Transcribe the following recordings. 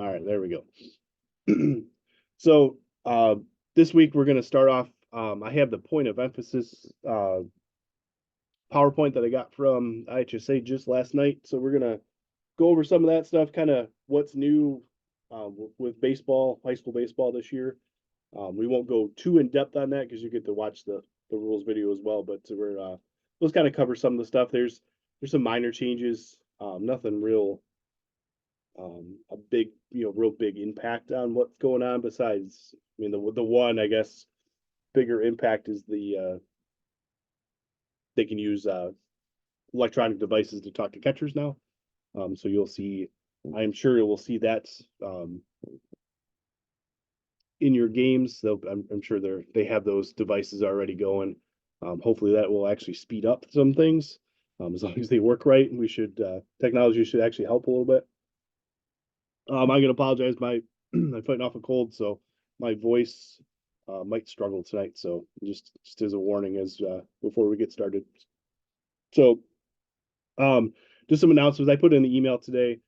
All right, there we go. So this week we're going to start off. I have the point of emphasis PowerPoint that I got from IHSA just last night. So we're going to go over some of that stuff, kind of what's new with baseball, high school baseball this year. We won't go too in depth on that because you get to watch the rules video as well. But let's kind of cover some of the stuff. There's some minor changes, nothing real a big, real big impact on what's going on. Besides, I mean, the one I guess bigger impact is they can use electronic devices to talk to catchers now. So you'll see, I'm sure you will see that in your games. I'm sure they have those devices already going. Hopefully that will actually speed up some things. As long as they work right, technology should actually help a little bit. I'm gonna apologize. I'm fighting off a cold, so my voice might struggle tonight. So just as a warning, as before we get started. So just some announcements. I put in the email today.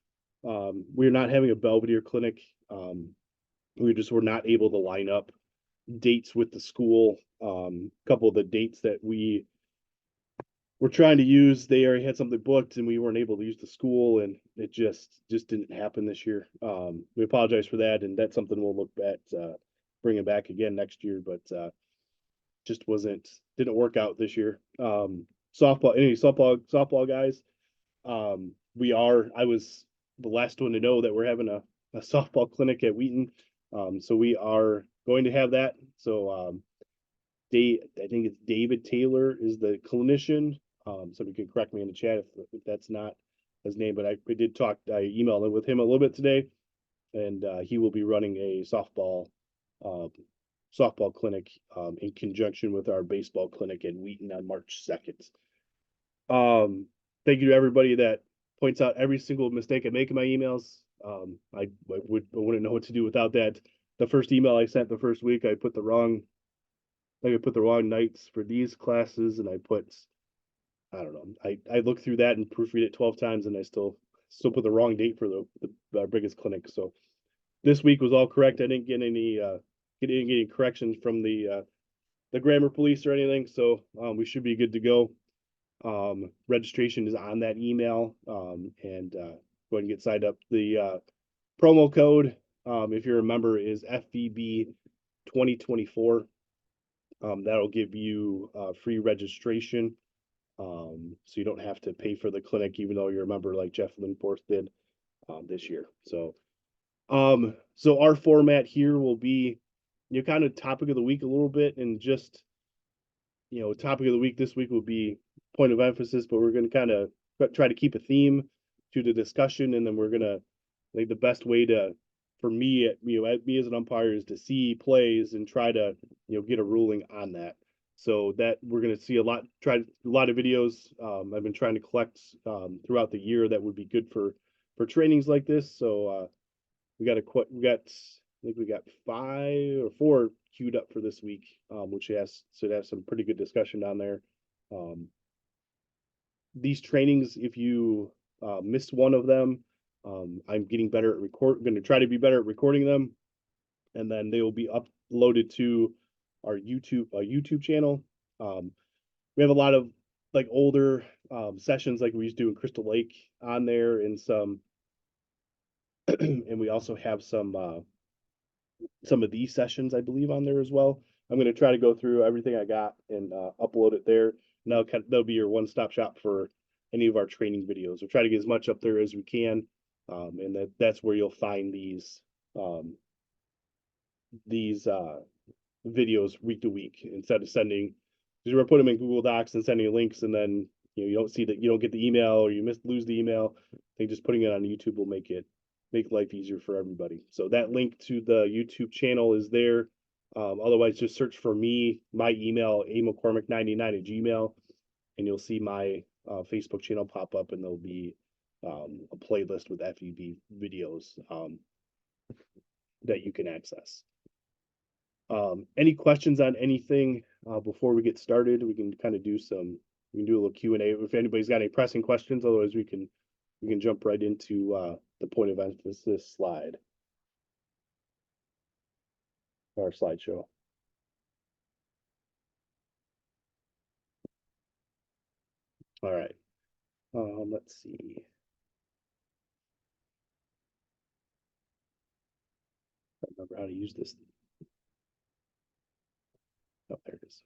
We're not having a Belvedere clinic. We're not able to line up dates with the school. A couple of the dates that we were trying to use, they already had something booked and we weren't able to use the school, and it just didn't happen this year. We apologize for that, and that's something we'll look at bringing back again next year, but just didn't work out this year. Softball guys, I was the last one to know that we're having a softball clinic at Wheaton. So we are going to have that. So I think it's David Taylor is the clinician. Somebody can correct me in the chat if that's not his name, but I emailed with him a little bit today, and he will be running a softball clinic in conjunction with our baseball clinic at Wheaton on March 2nd. Thank you to everybody that points out every single mistake I make in my emails. I wouldn't know what to do without that. The first email I sent the first week, I put the wrong nights for these classes, and I don't know. I looked through that and proofread it 12 times, and I still put the wrong date for our biggest clinic. So this week was all correct. I didn't get any corrections from the grammar police or anything, so we should be good to go. Registration is on that email, and go ahead and get signed up. The promo code, if you remember, is FVB 2024. That'll give you free registration, so you don't have to pay for the clinic, even though you're a member like Jeff Linforth did this year. So our format here will be kind of topic of the week a little bit, and just topic of the week this week will be point of emphasis, but we're going to kind of try to keep a theme to the discussion, and then we're going to the best way for me as an umpire is to see plays and try to get a ruling on that. So that we're going to see a lot of videos. I've been trying to collect throughout the year that would be good for trainings like this. So I think we got 5 or 4 queued up for this week, which should have some pretty good discussion down there. These trainings, if you missed one of them, I'm getting better at going to try to be better at recording them, and then they will be uploaded to our YouTube channel. We have a lot of older sessions like we used to do in Crystal Lake on there, and and we also have some of these sessions I believe on there as well. I'm going to try to go through everything I got and upload it there. Now that'll be your one-stop shop for any of our training videos. We'll try to get as much up there as we can, and that's where you'll find these videos week to week, instead of sending, because we're putting them in Google Docs and sending links, and then you don't see that, you don't get the email, or you lose the email. I think just putting it on YouTube will make life easier for everybody. So that link to the YouTube channel is there. Otherwise, just search for me, my email, amccormick99@gmail, and you'll see my Facebook channel pop up, and there'll be a playlist with FVB videos that you can access. Any questions on anything before we get started? We can kind of do a little Q&A if anybody's got any pressing questions. Otherwise, we can jump right into the point of emphasis slide. our slideshow. All right. Let's see. I don't remember how to use this. Oh, there it is.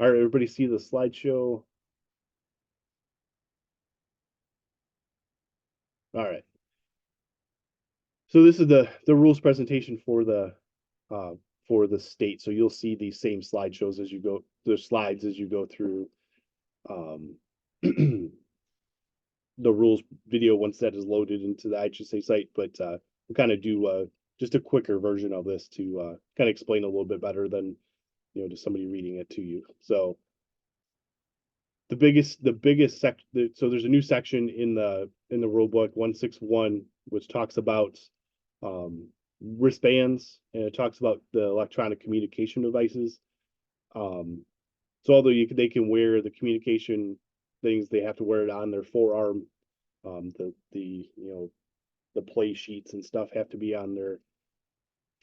All right, everybody see the slideshow? All right. So this is the rules presentation for the state. So you'll see these same slideshows as you go, the slides as you go through um, the rules video once that is loaded into the IHSA site. But we'll kind of do just a quicker version of this to kind of explain a little bit better than to somebody reading it to you. So the biggest so there's a new section in the rule book 161 which talks about um, wristbands, and it talks about the electronic communication devices. um, so although they can wear the communication things, they have to wear it on their forearm. The play sheets and stuff have to be on their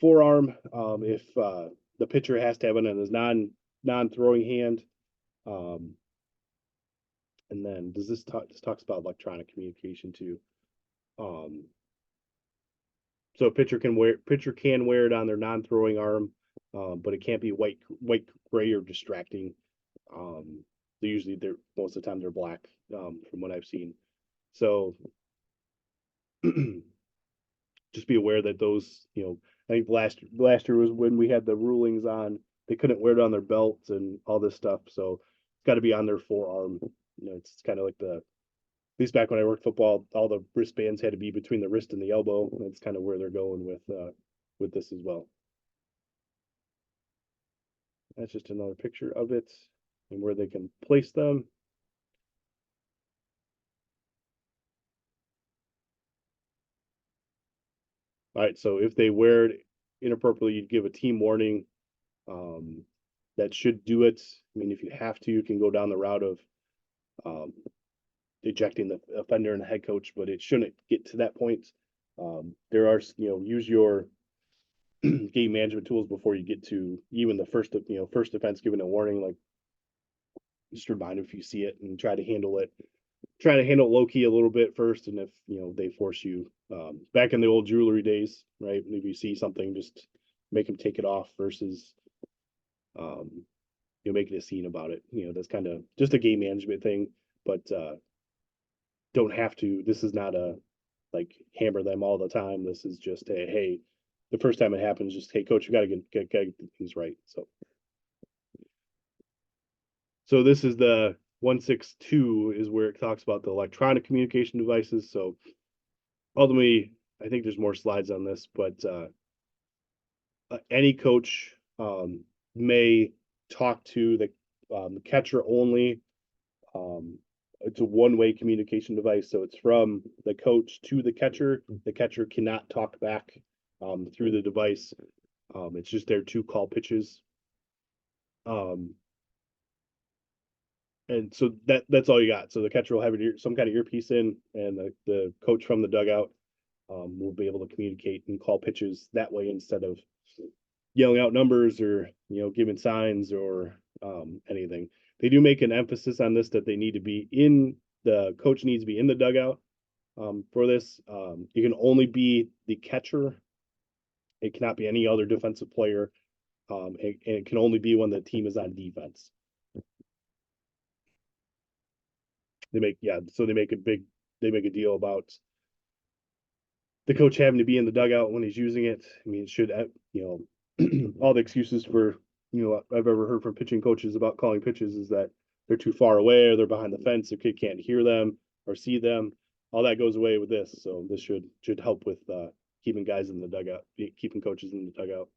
forearm. If the pitcher has to have it in his non-throwing hand. um, and then this talks about electronic communication too. Um, so a pitcher can wear it on their non-throwing arm, but it can't be white, gray, or distracting. They're most of the time they're black, from what I've seen. So just be aware that those, I think last year was when we had the rulings on they couldn't wear it on their belts and all this stuff. So it's got to be on their forearm. It's kind of like at least back when I worked football, all the wristbands had to be between the wrist and the elbow. And that's kind of where they're going with this as well. That's just another picture of it and where they can place them. All right, so if they wear it inappropriately, you'd give a team warning. Um, that should do it. I mean, if you have to, you can go down the route of um, ejecting the offender and the head coach, but it shouldn't get to that point. There are, use your game management tools before you get to even the first offense, giving a warning. Like, just remind them if you see it and try to handle it. Try to handle low key a little bit first, and if they force you, back in the old jewelry days, right? If you see something, just make them take it off versus um, making a scene about it. That's kind of just a game management thing, but don't have to. This is not a like hammer them all the time. This is just a hey, the first time it happens, just hey, coach, you got to get things right. So this is the 162 is where it talks about the electronic communication devices. So ultimately, I think there's more slides on this, but any coach may talk to the catcher only. It's a one-way communication device, so it's from the coach to the catcher. The catcher cannot talk back through the device. It's just there to call pitches. And so that's all you got. So the catcher will have some kind of earpiece in, and the coach from the dugout will be able to communicate and call pitches that way instead of yelling out numbers or giving signs or anything. They do make an emphasis on this that they need to be in the coach needs to be in the dugout for this. You can only be the catcher. It cannot be any other defensive player. And it can only be when the team is on defense. So they make a deal about the coach having to be in the dugout when he's using it. I mean, it should, all the excuses for, I've ever heard from pitching coaches about calling pitches is that they're too far away or they're behind the fence. The kid can't hear them or see them. All that goes away with this. So this should help with keeping guys in the dugout, keeping coaches in the dugout.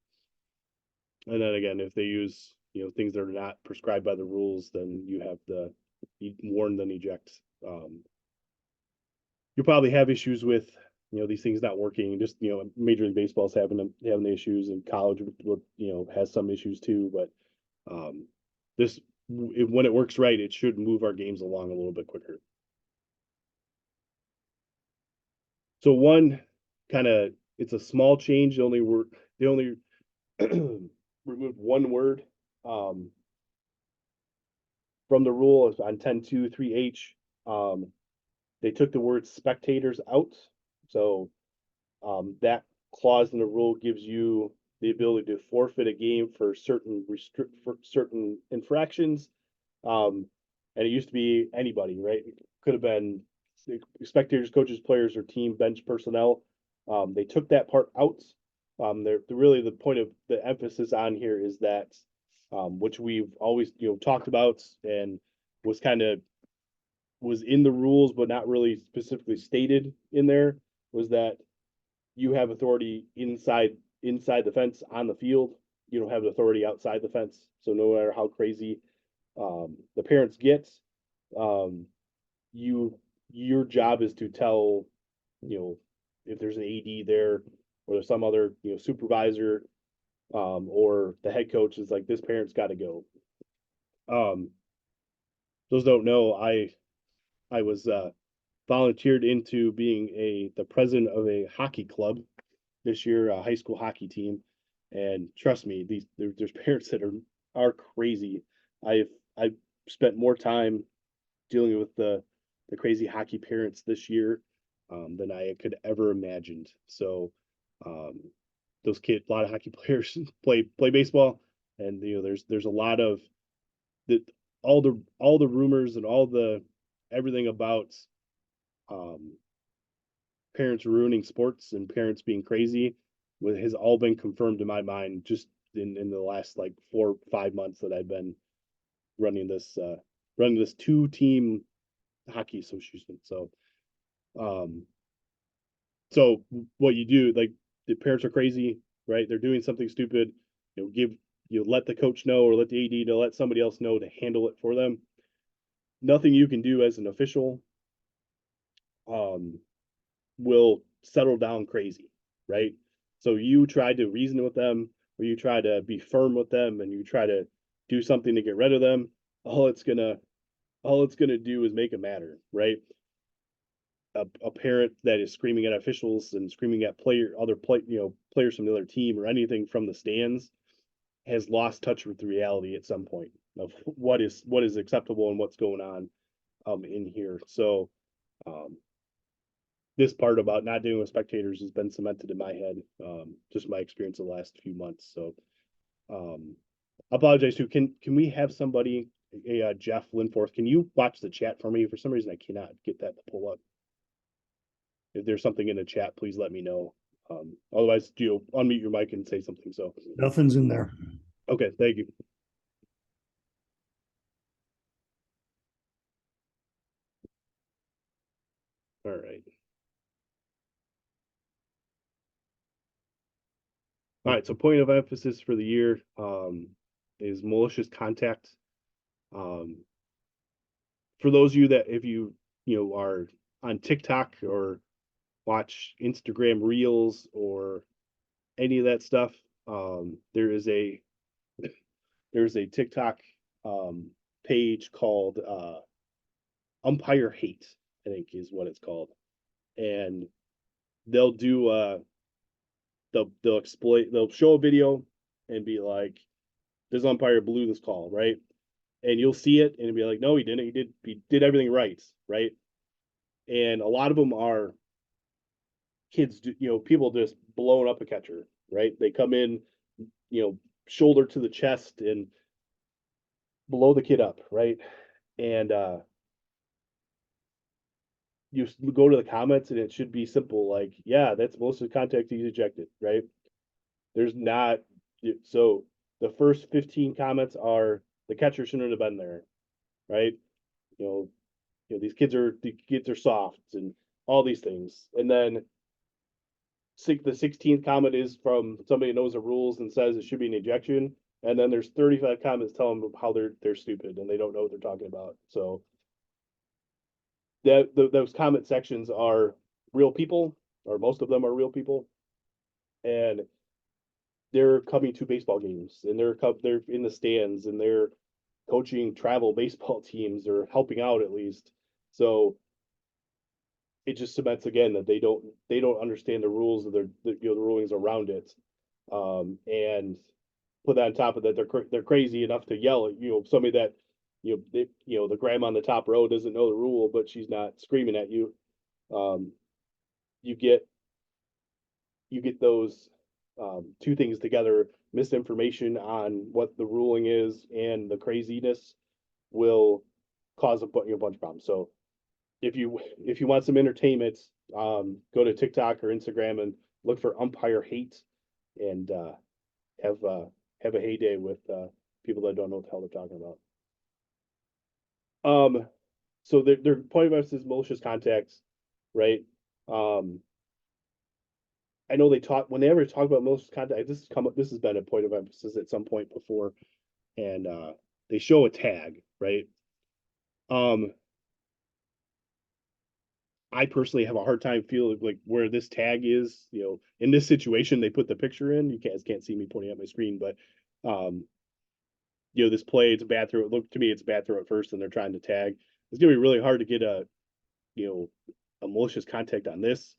And then again, if they use, things that are not prescribed by the rules, then you have you warn, then eject. You'll probably have issues with these things not working. Just Major League Baseball's having the issues, and college has some issues too. But this when it works right, it should move our games along a little bit quicker. So one kind of, it's a small change. They only removed one word um, from the rule on 10.2.3H. Um, they took the word spectators out. So that clause in the rule gives you the ability to forfeit a game for certain infractions. Um, and it used to be anybody, right? It could have been spectators, coaches, players, or team bench personnel. They took that part out. They're really the point of the emphasis on here is that, which we've always talked about and was kind of was in the rules but not really specifically stated in there, was that you have authority inside the fence on the field. You don't have authority outside the fence. So no matter how crazy the parents get, um, you your job is to tell, if there's an AD there or there's some other supervisor, or the head coach is like, this parent's got to go. Um, those don't know, I was volunteered into being the president of a hockey club this year, a high school hockey team. And trust me, there's parents that are crazy. I've spent more time dealing with the crazy hockey parents this year than I could ever imagined. So um, those kids, a lot of hockey players play baseball, and there's a lot of the all the rumors and all the everything about um, parents ruining sports and parents being crazy has all been confirmed in my mind just in the last like 4 or 5 months that I've been running this 2 team hockey association. Um so what you do, like, the parents are crazy, right? They're doing something stupid, let the coach know or let the AD to let somebody else know to handle it for them. Nothing you can do as an official um will settle down crazy, right? So you try to reason with them, or you try to be firm with them, and you try to do something to get rid of them. All it's gonna all it's gonna do is make it matter, right? A parent that is screaming at officials and screaming at players from the other team or anything from the stands has lost touch with the reality at some point of what is acceptable and what's going on in here. So um, this part about not dealing with spectators has been cemented in my head. Just my experience the last few months. So um, I apologize too. Can we have somebody, Jeff Linforth? Can you watch the chat for me? For some reason, I cannot get that to pull up. If there's something in the chat, please let me know. Otherwise, unmute your mic and say something. So nothing's in there. Okay, thank you. All right. All right. So point of emphasis for the year is malicious contact. Um, for those of you that, if you are on TikTok or watch Instagram Reels or any of that stuff, there's a TikTok page called Umpire Hate, I think is what it's called, and they'll do they'll show a video and be like, this umpire blew this call, right? And you'll see it and be like, no, he didn't. He did everything right, right? And a lot of them are kids, people just blowing up a catcher, right? They come in, shoulder to the chest and blow the kid up, right? And you go to the comments and it should be simple, like, yeah, that's most of the contact, he's ejected, right? There's not. So the first 15 comments are, the catcher shouldn't have been there, right? You know, these kids are soft and all these things. And then the 16th comment is from somebody who knows the rules and says it should be an ejection. And then there's 35 comments telling them how they're stupid and they don't know what they're talking about. So those comment sections are real people, or most of them are real people, and they're coming to baseball games and they're in the stands and they're coaching travel baseball teams or helping out at least. So it just cements again that they don't understand the rules of the rulings around it. And put that on top of that, they're crazy enough to yell at somebody that the grandma on the top row doesn't know the rule, but she's not screaming at you. Um, you get those two things together: misinformation on what the ruling is and the craziness will cause a bunch of problems. So if you want some entertainment, go to TikTok or Instagram and look for umpire hate and have uh, have a heyday with people that don't know what the hell they're talking about. So their point of emphasis is malicious contacts, right? Um, I know they talk when they ever talk about malicious contact. This has been a point of emphasis at some point before, and they show a tag, right? Um, I personally have a hard time feeling like where this tag is. In this situation, they put the picture in. You guys can't see me pointing at my screen, but um, this play, it's a bad throw. Look to me, it's a bad throw at first, and they're trying to tag. It's gonna be really hard to get you know, a malicious contact on this.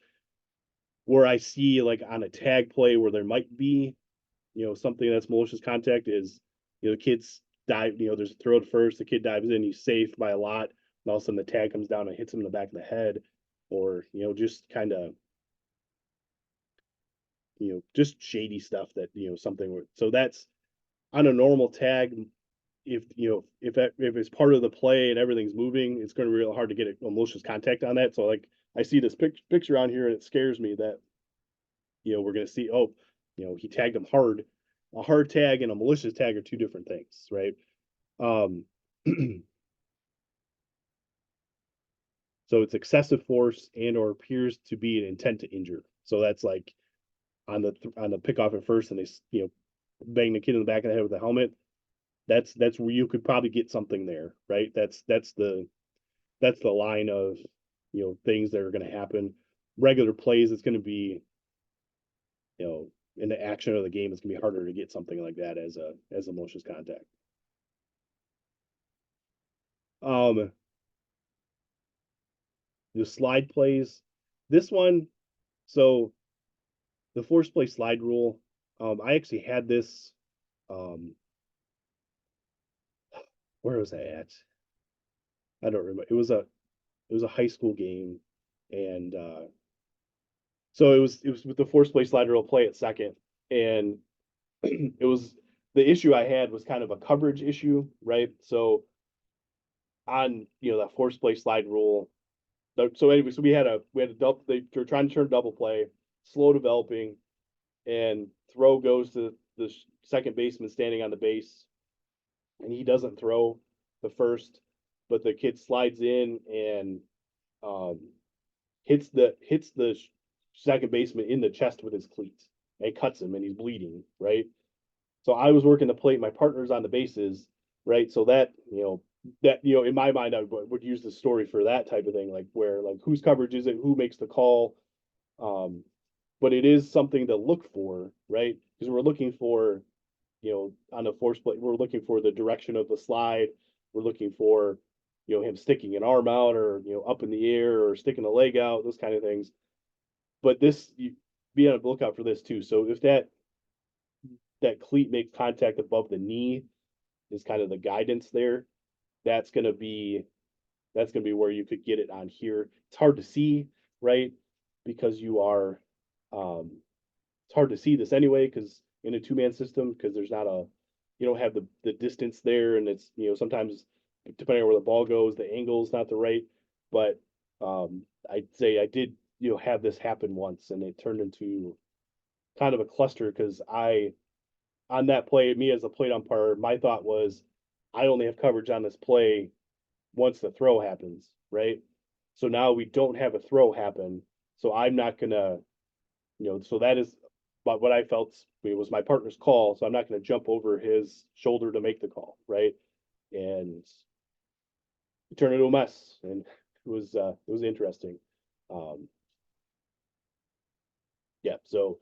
Where I see like on a tag play where there might be, something that's malicious contact is, the kids dive. There's a throw at first, the kid dives in, he's safe by a lot, and all of a sudden the tag comes down and hits him in the back of the head, or just kind of just shady stuff that something. So that's on a normal tag. If it's part of the play and everything's moving, it's going to be real hard to get a malicious contact on that. So like I see this picture on here and it scares me that we're going to see, oh, he tagged him hard. A hard tag and a malicious tag are two different things, right? Um, so it's excessive force and or appears to be an intent to injure. So that's like on the pick off at first, and they bang the kid in the back of the head with a helmet. That's where you could probably get something there, right? That's the line of things that are going to happen. Regular plays, it's going to be in the action of the game, it's going to be harder to get something like that as a malicious contact. Um, the slide plays, this one, so the force play slide rule. I actually had this. Um, where was I at? I don't remember. It was a high school game, and so it was with the force play slide rule play at second, and it was the issue I had was kind of a coverage issue, right? So on that force play slide rule. So anyway, so we had a double. They were trying to turn double play, slow developing, and throw goes to the second baseman standing on the base, and he doesn't throw the first, but the kid slides in and um, hits the second baseman in the chest with his cleats and cuts him, and he's bleeding, right? So I was working the plate, my partner's on the bases, right? So that in my mind, I would use the story for that type of thing, like where like whose coverage is it, who makes the call. Um, but it is something to look for, right? Because we're looking for, on the force plate, we're looking for the direction of the slide. We're looking for, him sticking an arm out or, up in the air or sticking a leg out, those kind of things. But be on the lookout for this too. So if that cleat makes contact above the knee is kind of the guidance there, that's going to be where you could get it on here. It's hard to see, right? Because it's hard to see this anyway, because in a two-man system, because you don't have the distance there, and it's, sometimes depending on where the ball goes, the angle is not the right. But I'd say I did, have this happen once, and it turned into kind of a cluster because on that play, me as a plate umpire, my thought was I only have coverage on this play once the throw happens, right? So now we don't have a throw happen. So I'm not gonna, so that is but what I felt it was my partner's call. So I'm not gonna jump over his shoulder to make the call, right? And it turned into a mess. And it was interesting. Um yeah, so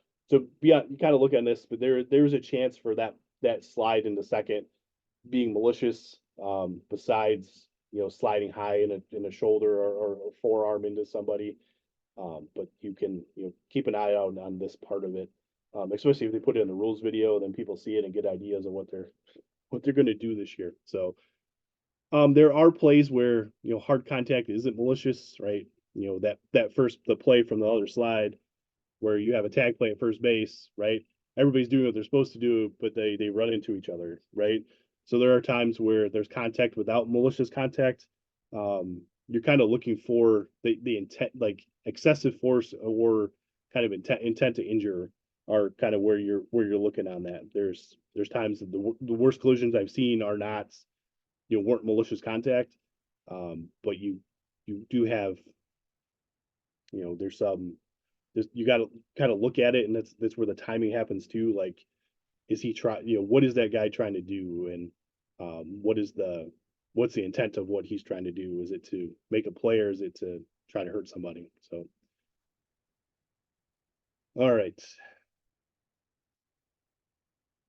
yeah, you kind of look at this, but there's a chance for that slide in the second being malicious, besides sliding high in a shoulder or forearm into somebody. But you can, keep an eye out on this part of it. Especially if they put it in the rules video, then people see it and get ideas of what they're going to do this year. So there are plays where hard contact isn't malicious, right? That first the play from the other slide where you have a tag play at first base, right? Everybody's doing what they're supposed to do, but they run into each other, right? So there are times where there's contact without malicious contact. You're kind of looking for the intent, like excessive force or kind of intent to injure are kind of where you're looking on that. There's times that the worst collisions I've seen are not weren't malicious contact, but you do have there's some you got to kind of look at it, and that's where the timing happens too. Like, is he try? What is that guy trying to do, and what's the intent of what he's trying to do? Is it to make a play, or is it to try to hurt somebody? So, all right,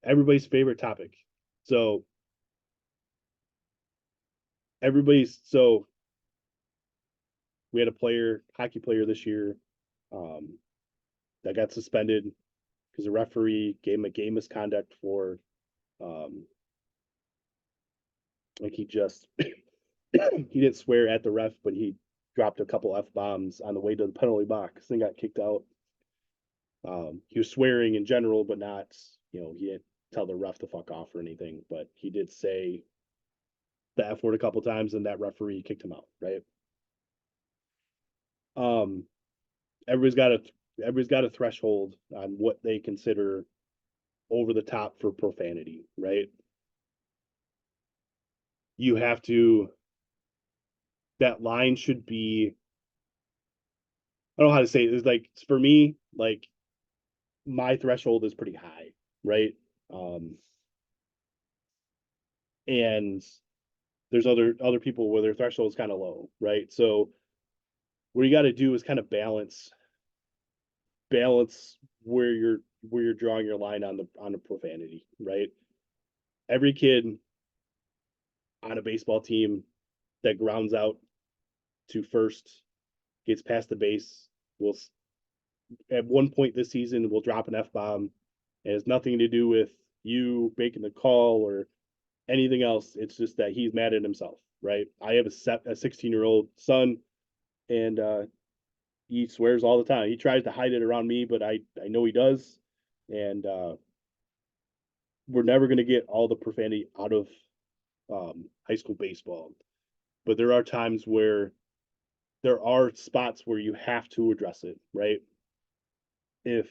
everybody's favorite topic. So so we had a hockey player this year, um, that got suspended because the referee gave him a game misconduct for um, like he just he didn't swear at the ref, but he dropped a couple f bombs on the way to the penalty box and got kicked out. He was swearing in general, but not he didn't tell the ref to fuck off or anything, but he did say the f word a couple times, and that referee kicked him out. Right. Um, everybody's got a everybody's got a threshold on what they consider over the top for profanity. Right. You have to that line should be I don't know how to say it. It's like for me, like my threshold is pretty high, right? Um, and there's other people where their threshold is kind of low, right? So what you got to do is kind of balance where you're drawing your line on the profanity, right? Every kid on a baseball team that grounds out to first, gets past the base, will at one point this season will drop an f bomb. It has nothing to do with you making the call or anything else. It's just that he's mad at himself, right? I have a 16-year-old son, and he swears all the time. He tries to hide it around me, but I know he does, and we're never going to get all the profanity out of high school baseball. But there are times where there are spots where you have to address it, right? If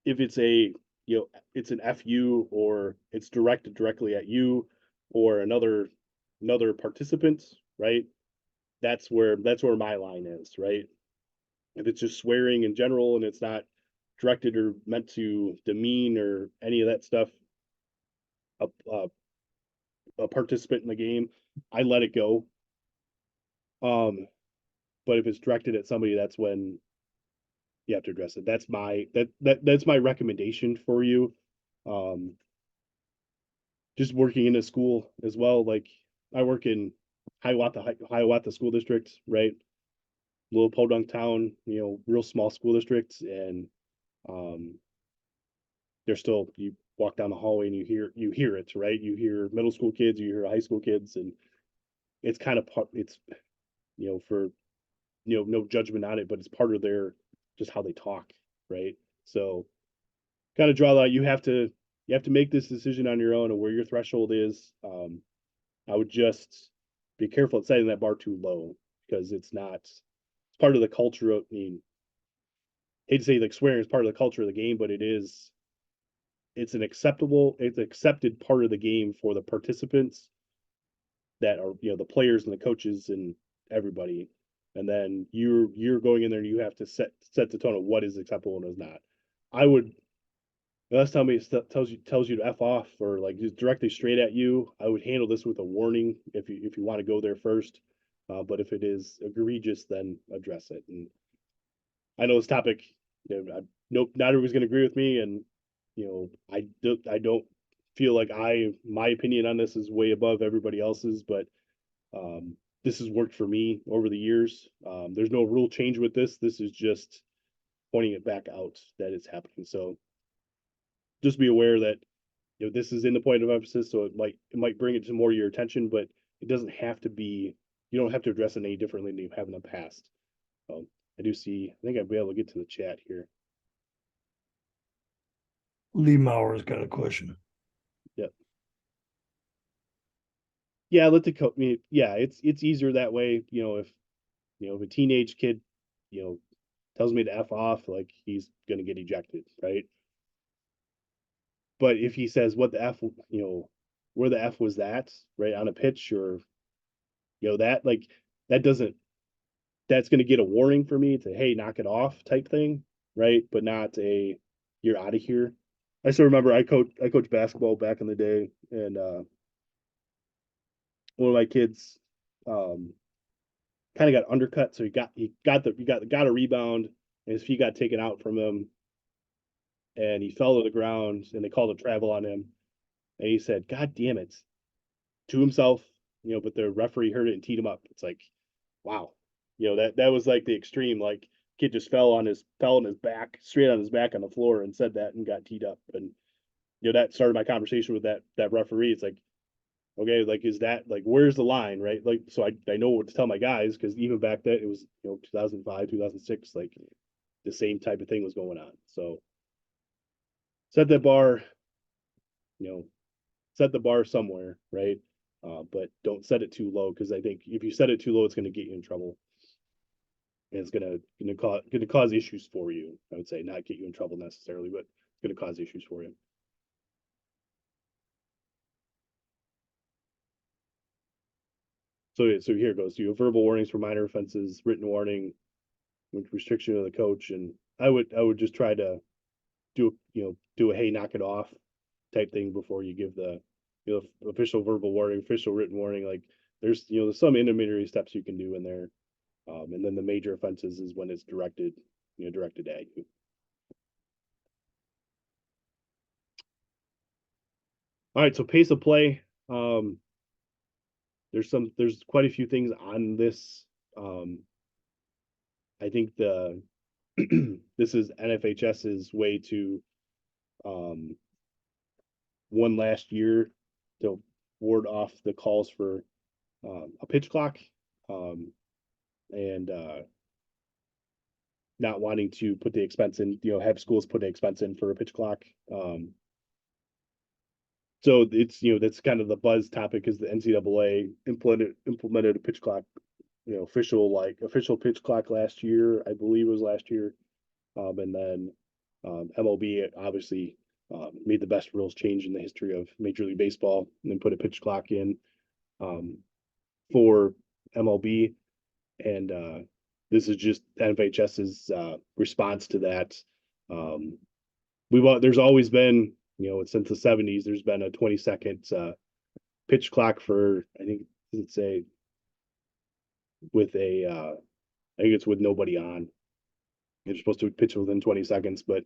it's it's an fu, or it's directed directly at you or another participant, right? That's where my line is, right? If it's just swearing in general and it's not directed or meant to demean or any of that stuff, a, a, a participant in the game, I let it go. But if it's directed at somebody, that's when you have to address it. That's my recommendation for you. Um, just working in a school as well. Like I work in Hiawatha School District, right? Little podunk town, real small school districts, and um, they're still you walk down the hallway and you hear it, right? You hear middle school kids, you hear high school kids, and it's kind of it's for no judgment on it, but it's part of their just how they talk, right? So kind of draw that you have to make this decision on your own and where your threshold is. I would just be careful at setting that bar too low because it's part of the culture of, I mean, hate to say like swearing is part of the culture of the game, but it's accepted part of the game for the participants that are, the players and the coaches and everybody. And then you're going in there and you have to set the tone of what is acceptable and is not. I would unless somebody tells you to f off or like just directly straight at you, I would handle this with a warning if you want to go there first. But if it is egregious, then address it. And I know this topic, nope, not everyone's going to agree with me, and I don't feel like my opinion on this is way above everybody else's, but this has worked for me over the years. There's no rule change with this. This is just pointing it back out that it's happening. So just be aware that this is in the point of emphasis, so it might bring it to more of your attention, but it doesn't have to be. You don't have to address it any differently than you have in the past. I do see. I think I'll be able to get to the chat here. Lee Mauer's got a question. Yep. Yeah, let the coach. Yeah, it's easier that way. If a teenage kid, tells me to F off, like he's gonna get ejected, right? But if he says what the F, where the F was that, right, on a pitch, or that, like, that doesn't that's gonna get a warning for me to, hey, knock it off type thing, right? But not a you're out of here. I still remember I coached basketball back in the day, and one of my kids kind of got undercut, so he got a rebound, and his feet got taken out from him, and he fell to the ground, and they called a travel on him, and he said, "God damn it," to himself, but the referee heard it and teed him up. It's like, wow, that was like the extreme. Like, kid just fell on his back, straight on his back on the floor, and said that and got teed up, and that started my conversation with that referee. It's like, okay, like, is that, like, where's the line, right? Like, so I know what to tell my guys, because even back then it was 2005, 2006, like the same type of thing was going on. So set that bar, you know, set the bar somewhere, right? But don't set it too low, because I think if you set it too low, it's going to get you in trouble, and it's going to cause issues for you. I would say not get you in trouble necessarily, but it's going to cause issues for you. So here it goes. You have verbal warnings for minor offenses, written warning, with restriction of the coach, and I would just try to do a hey, knock it off type thing before you give the official verbal warning, official written warning. Like, there's some intermediary steps you can do in there, and then the major offenses is when it's directed at you. All right, so pace of play. There's quite a few things on this. I think this is NFHS's way to one last year to ward off the calls for a pitch clock, and not wanting to put the expense in, have schools put the expense in for a pitch clock. So it's, that's kind of the buzz topic, is the NCAA implemented a pitch clock, official pitch clock last year, I believe it was last year. And then MLB obviously made the best rules change in the history of Major League Baseball, and then put a pitch clock in for MLB. And this is just NFHS's response to that. There's always been, since the 70s, there's been a 20-second pitch clock for, I think, does it say, with I think it's with nobody on. You're supposed to pitch within 20 seconds, but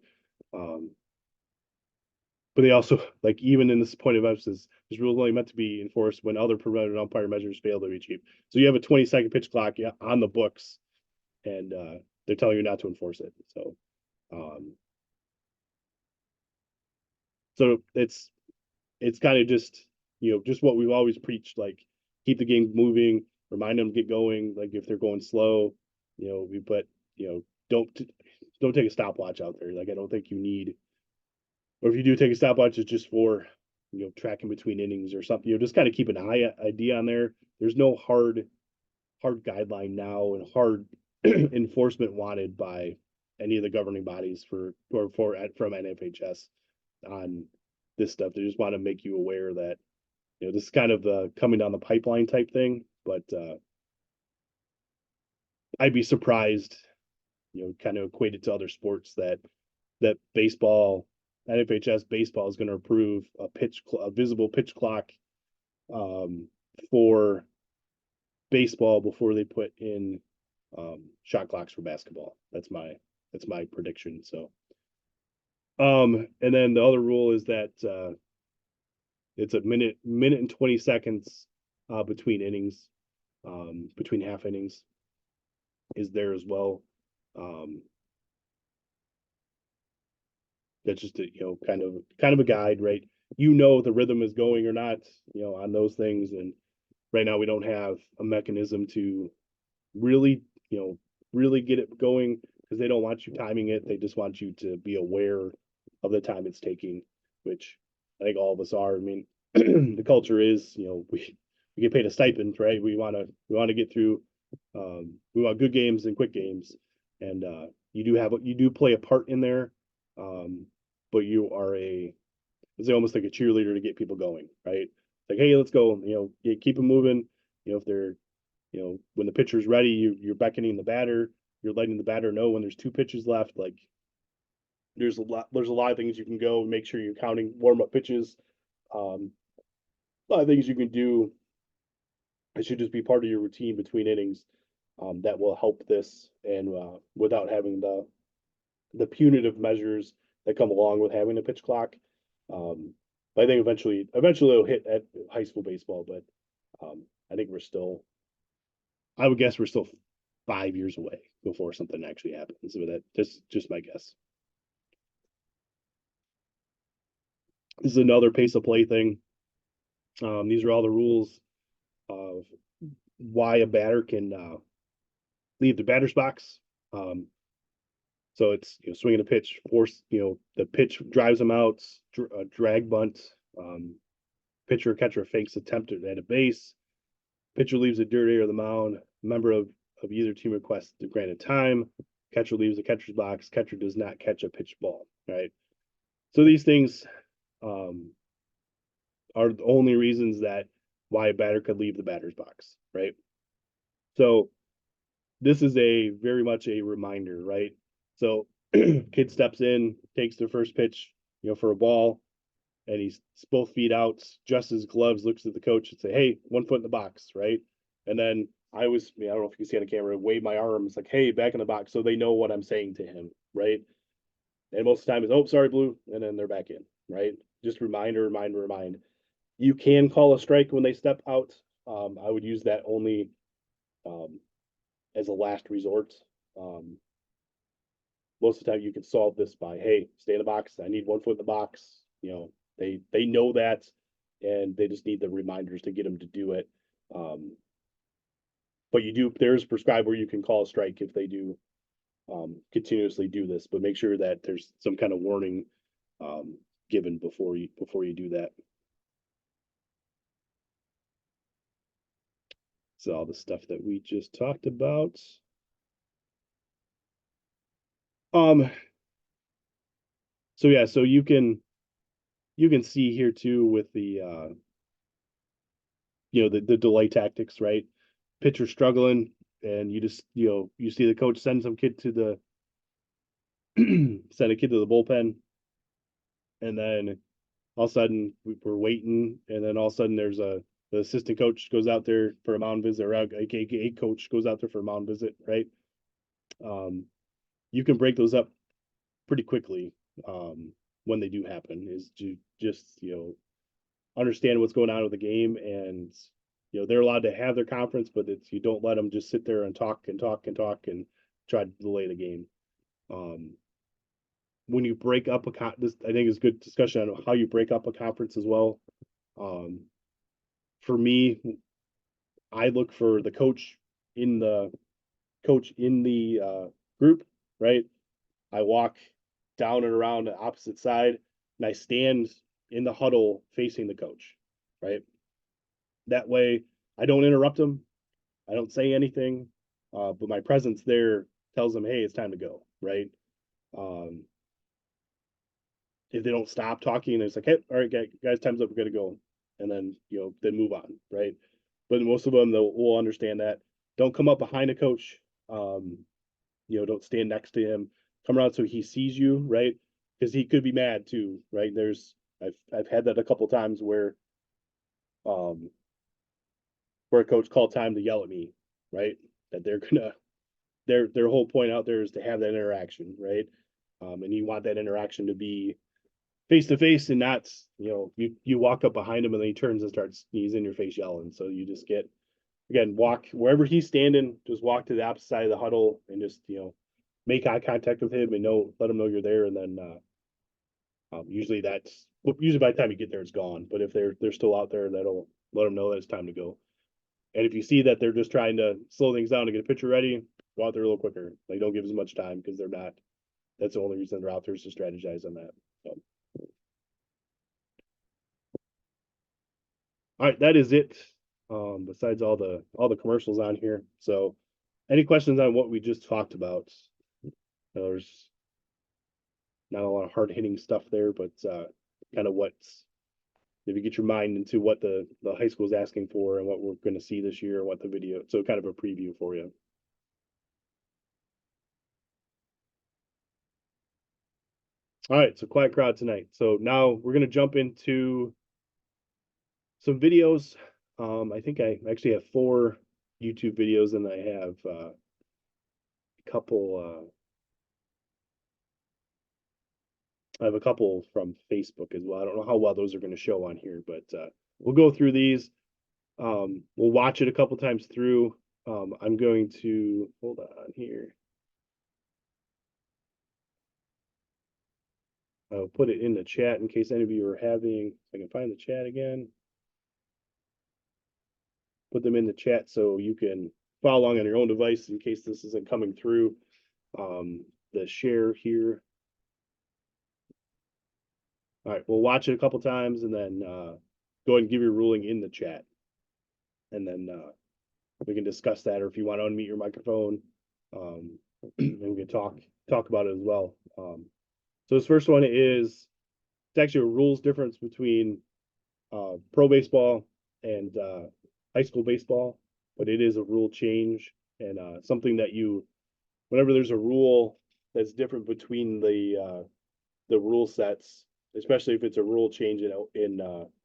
they also, like, even in this point of emphasis, this rule is only meant to be enforced when other preventive umpire measures fail to be achieved. So you have a 20-second pitch clock on the books, and they're telling you not to enforce it. So it's kind of just just what we've always preached, like, keep the game moving, remind them to get going, like if they're going slow, don't take a stopwatch out there. Like, I don't think you need, or if you do take a stopwatch, it's just for tracking between innings or something. Just kind of keep an idea on there. There's no hard guideline now, and hard enforcement wanted by any of the governing bodies from NFHS on this stuff. They just want to make you aware that this is kind of the coming down the pipeline type thing. But I'd be surprised, kind of equate it to other sports, that baseball, NFHS baseball, is going to approve a visible pitch clock for baseball before they put in shot clocks for basketball. That's my prediction. So, and then the other rule is that it's a minute and 20 seconds between innings. between half innings is there as well. Um, that's just a, kind of a guide, right? The rhythm is going or not, on those things. And right now we don't have a mechanism to really, really get it going because they don't want you timing it. They just want you to be aware of the time it's taking, which I think all of us are. I mean, the culture is, we get paid a stipend, right? We want to get through. We want good games and quick games, and you do play a part in there, but you are it's almost like a cheerleader to get people going, right? Like, hey, let's go, keep them moving. If they're when the pitcher's ready, you're beckoning the batter, you're letting the batter know when there's two pitches left. Like there's a lot of things you can go and make sure you're counting warm up pitches. A lot of things you can do. It should just be part of your routine between innings. That will help this and without having the punitive measures that come along with having a pitch clock. But I think eventually it'll hit at high school baseball, but I think I would guess we're still 5 years away before something actually happens. But that's just my guess. This is another pace of play thing. These are all the rules of why a batter can leave the batter's box. So it's swinging a pitch, force the pitch drives them out, drag bunt, pitcher or catcher fakes attempt at a base, pitcher leaves the dirt area of the mound, member of either team requests the granted time, catcher leaves the catcher's box, catcher does not catch a pitch ball, right? So these things are the only reasons that why a batter could leave the batter's box, right? So this is a very much a reminder, right? So kid steps in, takes their first pitch, for a ball, and he's both feet out, adjusts his gloves, looks at the coach and say, "Hey, 1 foot in the box," right? And then I don't know if you can see on the camera, wave my arms like, "Hey, back in the box," so they know what I'm saying to him, right? And most of the time is, "Oh, sorry, blue," and then they're back in, right? Just remind. You can call a strike when they step out. I would use that only um, as a last resort. Um, Most of the time you can solve this by, hey, stay in the box. I need 1 foot in the box. They know that, and they just need the reminders to get them to do it. But there's prescribed where you can call a strike if they do continuously do this, but make sure that there's some kind of warning given before you do that. So all the stuff that we just talked about. Um, so yeah, so you can see here too with the the delay tactics, right? Pitcher struggling, and you just you see the coach send some kid to the send a kid to the bullpen, and then all of a sudden we're waiting, and then all of a sudden the assistant coach goes out there for a mound visit, or aka coach goes out there for a mound visit, right? Um, you can break those up pretty quickly when they do happen. Is to just understand what's going on with the game, and they're allowed to have their conference, but you don't let them just sit there and talk and talk and talk and try to delay the game. When you break up this, I think is good discussion on how you break up a conference as well. For me, I look for the coach in the group, right? I walk down and around the opposite side, and I stand in the huddle facing the coach, right? That way, I don't interrupt them. I don't say anything, but my presence there tells them, "Hey, it's time to go." Right? Um, if they don't stop talking, it's like, "Hey, all right, guys, time's up. We got to go," and then then move on. Right? But most of them will understand that. Don't come up behind a coach. Um, don't stand next to him. Come around so he sees you, right? Because he could be mad too, right? I've had that a couple times um where a coach called time to yell at me, right? That they're gonna their whole point out there is to have that interaction, right? And you want that interaction to be face to face and not, you walk up behind him and then he turns and starts he's in your face yelling. So you just get again, walk wherever he's standing, just walk to the opposite side of the huddle and just, make eye contact with him and let him know you're there. And then, usually usually by the time you get there, it's gone. But if they're still out there, that'll let them know that it's time to go. And if you see that they're just trying to slow things down to get a picture ready, go out there a little quicker. Like, don't give as much time because they're not. That's the only reason they're out there is to strategize on that. So. All right, that is it. Besides all the commercials on here. So, any questions on what we just talked about? There's not a lot of hard hitting stuff there, but kind of what's if you get your mind into what the high school is asking for and what we're going to see this year, what the video. So, kind of a preview for you. All right, so quiet crowd tonight. So now we're going to jump into some videos. I think I actually have 4 YouTube videos, and I have a couple. I have a couple from Facebook as well. I don't know how well those are going to show on here, but we'll go through these. We'll watch it a couple times through. I'm going to hold on here. I'll put it in the chat in case any of you are having. If I can find the chat again. Put them in the chat so you can follow along on your own device in case this isn't coming through the share here. All right, we'll watch it a couple times and then go ahead and give your ruling in the chat. And then we can discuss that, or if you want to unmute your microphone, and we can talk about it as well. So this first one is it's actually a rules difference between pro baseball and high school baseball, but it is a rule change and something that whenever there's a rule that's different between the rule sets, especially if it's a rule change in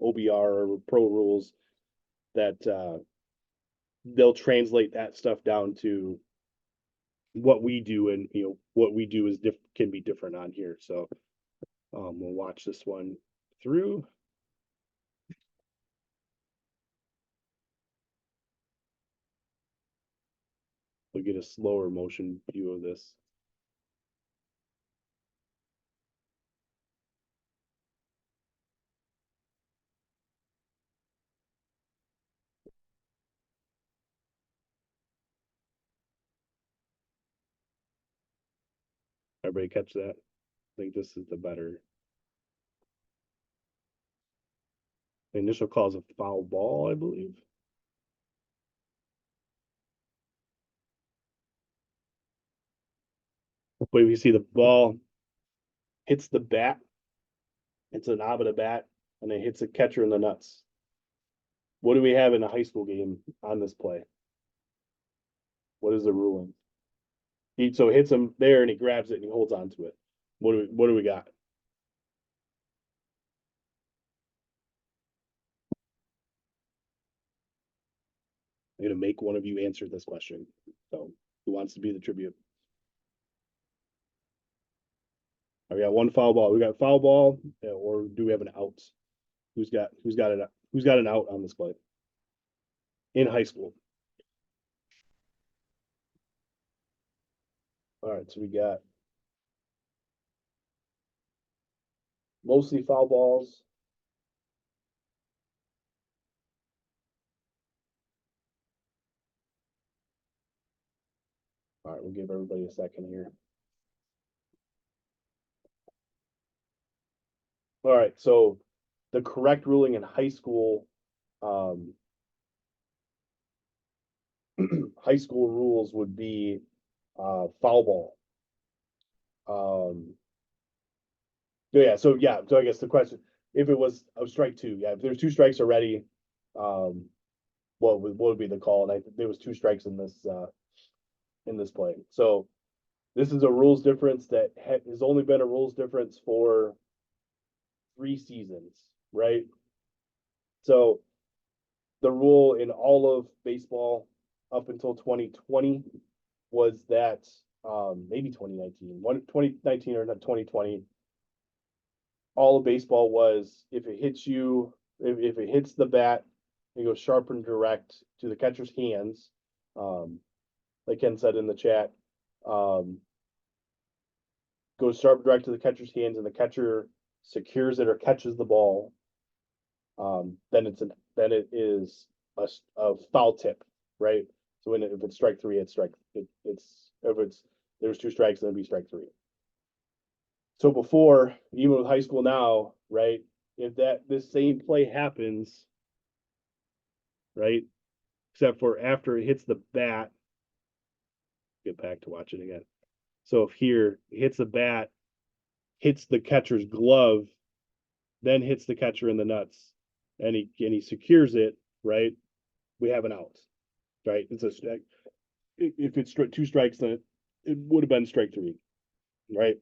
OBR or pro rules, that they'll translate that stuff down to what we do, and what we do can be different on here. So we'll watch this one through. We'll get a slower motion view of this. Everybody catch that? I think this is the better. The initial call is a foul ball, I believe. But we see the ball hits the bat. It's a knob of the bat, and it hits the catcher in the nuts. What do we have in a high school game on this play? What is the ruling? So it hits him there, and he grabs it and he holds on to it. What do we got? I'm gonna make one of you answer this question. So who wants to be the tribute? We got one foul ball. We got foul ball, or do we have an out? Who's got an out on this play in high school? All right, so we got mostly foul balls. All right, we'll give everybody a second here. All right, so the correct ruling in high school, high school rules would be foul ball. So I guess the question, if it was a strike 2, if there's 2 strikes already, what would be the call? And there was 2 strikes in this play. So this is a rules difference that has only been a rules difference for 3 seasons, right? So the rule in all of baseball up until 2020 was that maybe 2019 or not 2020. All of baseball was if it hits the bat it goes sharp and direct to the catcher's hands. Like Ken said in the chat, goes sharp direct to the catcher's hands, and the catcher secures it or catches the ball. Then it is a foul tip, right? So if it's strike three, it's if there's 2 strikes, then it'd be strike 3. So before, even with high school now, right? If this same play happens, right? Except for after it hits the bat, get back to watch it again. So if here it hits the bat, hits the catcher's glove, then hits the catcher in the nuts, and he secures it, right? We have an out, right? It's a strike. If it's 2 strikes, then it would have been strike 3, right?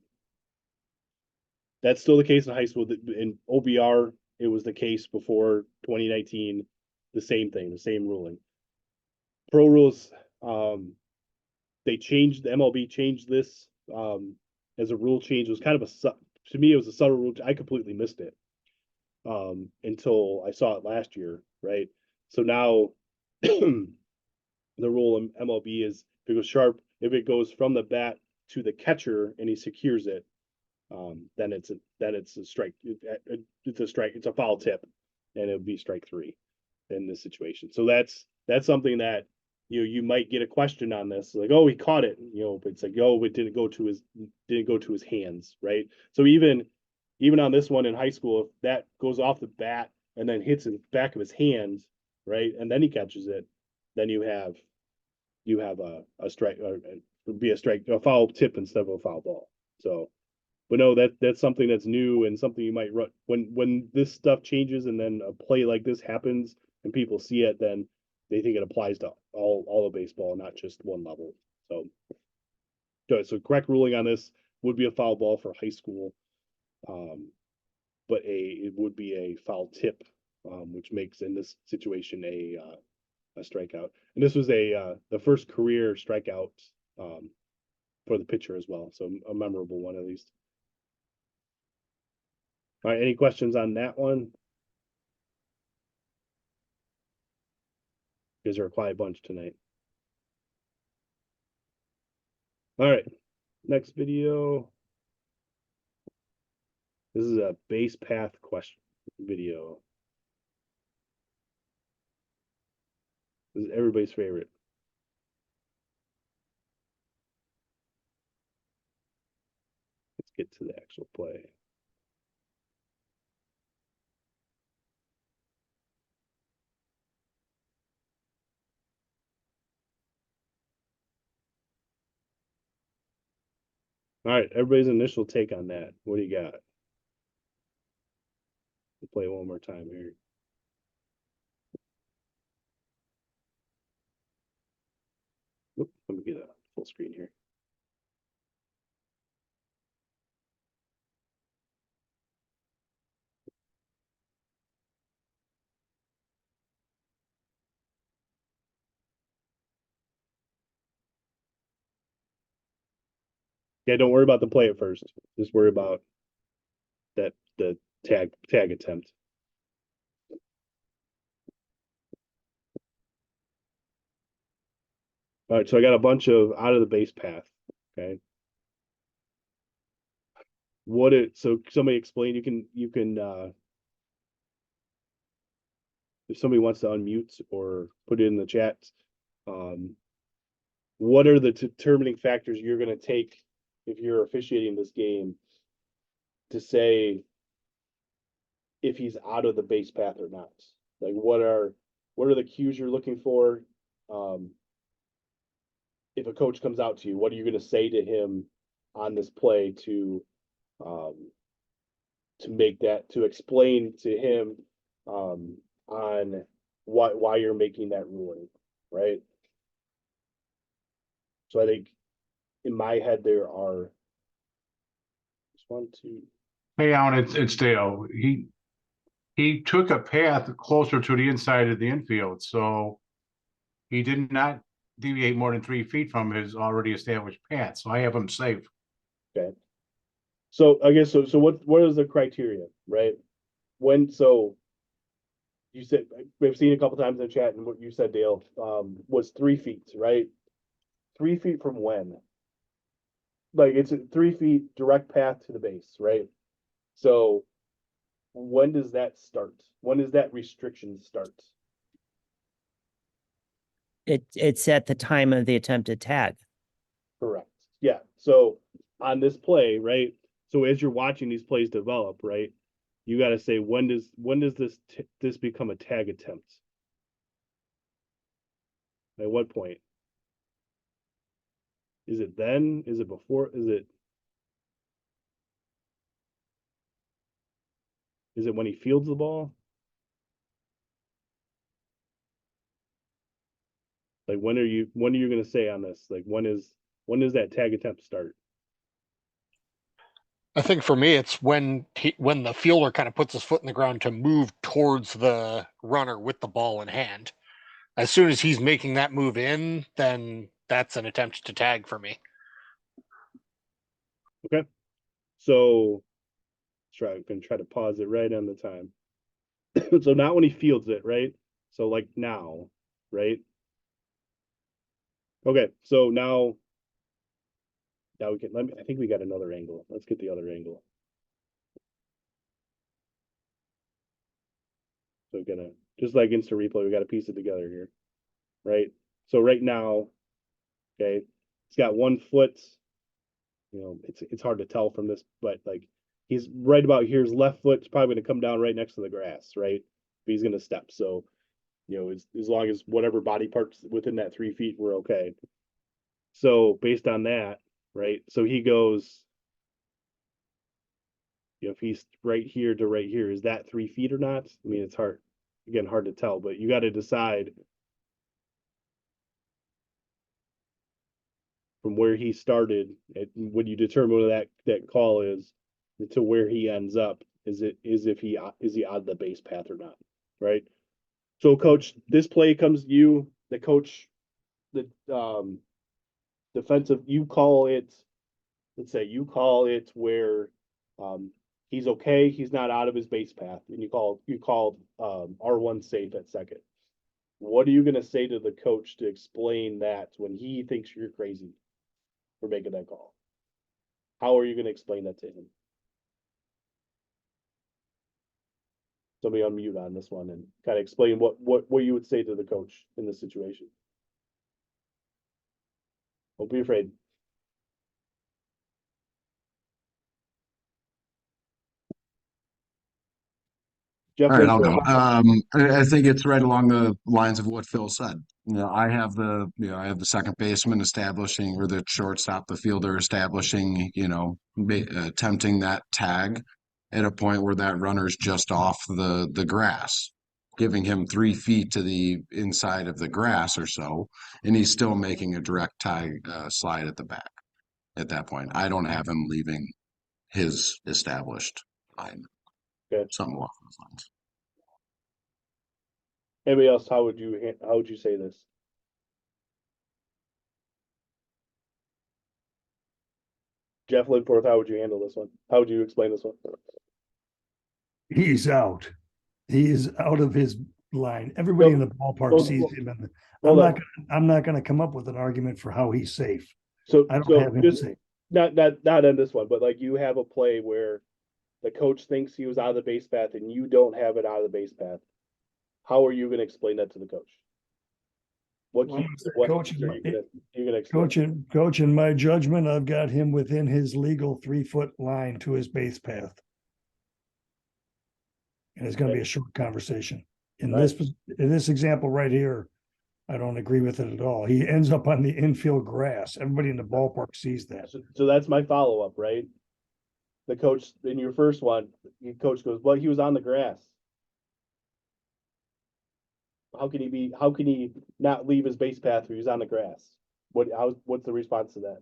That's still the case in high school. In OBR, it was the case before 2019. The same thing, the same ruling. Pro rules, they changed, the MLB changed this as a rule change. It was kind of to me, it was a subtle rule. I completely missed it until I saw it last year, right? So now the rule in MLB is if it goes sharp, if it goes from the bat to the catcher and he secures it, then it's a strike. It's a strike. It's a foul tip, and it would be strike 3 in this situation. So that's something that you might get a question on this, like, oh, he caught it, but it's like, oh, it didn't go to his hands, right? So even on this one in high school, if that goes off the bat and then hits the back of his hands, right, and then he catches it, then you have a strike, or it would be a foul tip instead of a foul ball. So, but no, that's something that's new and something you might run when this stuff changes, and then a play like this happens and people see it, then they think it applies to all of baseball, not just one level. So correct ruling on this would be a foul ball for high school, but it would be a foul tip, which makes in this situation a strikeout. And this was the first career strikeout for the pitcher as well, so a memorable one at least. All right, any questions on that one? You guys are a quiet bunch tonight. All right, next video. This is a base path question video. This is everybody's favorite. Let's get to the actual play. All right, everybody's initial take on that. What do you got? We'll play one more time here. Oop, let me get a full screen here. Yeah, don't worry about the play at first. Just worry about the tag attempt. All right, so I got a bunch of out of the base path. Okay. So somebody explain, you can if somebody wants to unmute or put it in the chat, what are the determining factors you're going to take if you're officiating this game to say if he's out of the base path or not? Like what are the cues you're looking for? If a coach comes out to you, what are you going to say to him on this play to explain to him on why you're making that ruling, right? So I think in my head there are just 1, 2. Hey, Alan, it's Dale. He took a path closer to the inside of the infield, so he did not deviate more than 3 feet from his already established path. So I have him safe. Okay. So I guess so what is the criteria, right? you said, we've seen a couple times in the chat and what you said, Dale, was 3 feet, right? 3 feet from when? Like it's a 3 feet direct path to the base, right? So when does that start? When does that restriction start? It's at the time of the attempted tag. Correct. Yeah. So on this play, right? So as you're watching these plays develop, right? You got to say when does this become a tag attempt? At what point? Is it then? Is it before? Is it when he fields the ball? Like when are you going to say on this? Like when does that tag attempt start? I think for me, it's when the fielder kind of puts his foot in the ground to move towards the runner with the ball in hand. As soon as he's making that move in, then that's an attempt to tag for me. Okay. So I'm gonna try to pause it right on the time. So not when he fields it, right? So like now, right? Okay, so now we can I think we got another angle. Let's get the other angle. So we're gonna just like instant replay, we gotta piece it together here. Right? So right now, okay, he's got 1 foot. You know, it's hard to tell from this, but like he's right about here. His left foot's probably gonna come down right next to the grass, right? But he's gonna step. So, you know, as long as whatever body parts within that 3 feet, we're okay. So based on that, right? So he goes, you know, if he's right here to right here, is that 3 feet or not? I mean, it's hard to tell, but you got to decide from where he started when you determine what that call is to where he ends up. Is he on the base path or not? Right. So coach, this play comes to you, the coach, the defensive, you call it, let's say you call it where he's okay, he's not out of his base path, and you called R1 safe at second. What are you gonna say to the coach to explain that when he thinks you're crazy for making that call? How are you gonna explain that to him? Somebody unmute on this one and kind of explain what you would say to the coach in this situation. Don't be afraid. Jeff, All right, I'll go. I think it's right along the lines of what Phil said. You know, I have the second baseman establishing, or the shortstop, the fielder establishing, attempting that tag at a point where that runner's just off the grass, giving him 3 feet to the inside of the grass or so, and he's still making a direct tag slide at the back. At that point, I don't have him leaving his established line. Okay. Something along those lines. Anybody else? How would you say this? Jeff Lidforth, how would you handle this one? How would you explain this one? He's out. He is out of his line. Everybody in the ballpark sees him. And I'm not gonna come up with an argument for how he's safe. So I don't have him just safe. not on this one, but like you have a play where the coach thinks he was out of the base path and you don't have it out of the base path. How are you going to explain that to the coach? Coach, explain? Coach, in my judgment, I've got him within his legal 3-foot line to his base path. And it's going to be a short conversation. In this example right here, I don't agree with it at all. He ends up on the infield grass. Everybody in the ballpark sees that. So that's my follow-up, right? The coach in your first one, the coach goes, well, he was on the grass. How can he not leave his base path where he's on the grass? What's the response to that?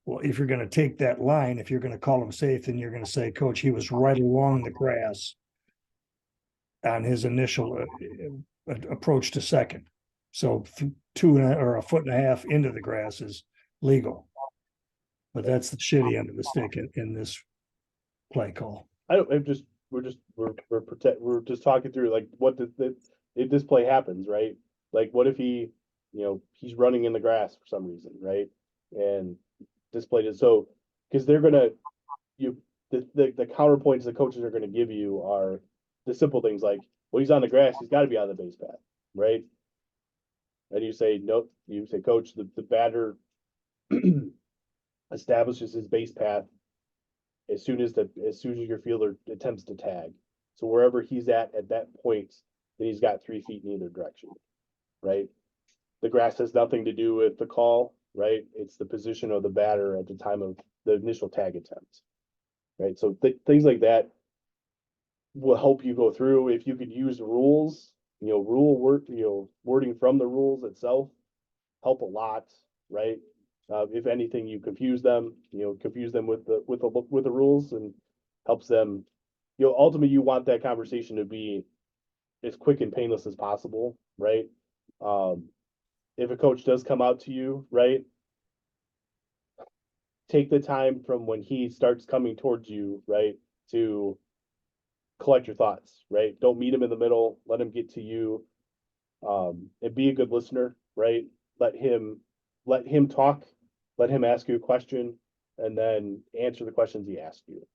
Well, if you're going to take that line, if you're going to call him safe, then you're going to say, Coach, he was right along the grass on his initial approach to second. So 2 or a foot and a half into the grass is legal. But that's the shitty end of the stick in this play call. I'm just we're just talking through like what if this play happens, right? Like what if he's running in the grass for some reason, right? And this play is so because they're gonna the counterpoints the coaches are gonna give you are the simple things like, well, he's on the grass, he's got to be on the base path, right? And you say no, you say, coach, the batter establishes his base path as soon as your fielder attempts to tag. So wherever he's at that point, then he's got 3 feet in either direction, right? The grass has nothing to do with the call, right? It's the position of the batter at the time of the initial tag attempt, right? So things like that will help you go through. If you could use rules, wording from the rules itself, help a lot, right? If anything, you confuse them with the rules and helps them. Ultimately, you want that conversation to be as quick and painless as possible, right? If a coach does come out to you, right, take the time from when he starts coming towards you, right, to collect your thoughts, right? Don't meet him in the middle. Let him get to you, and be a good listener, right? Let him talk. Let him ask you a question, and then answer the questions he asked you.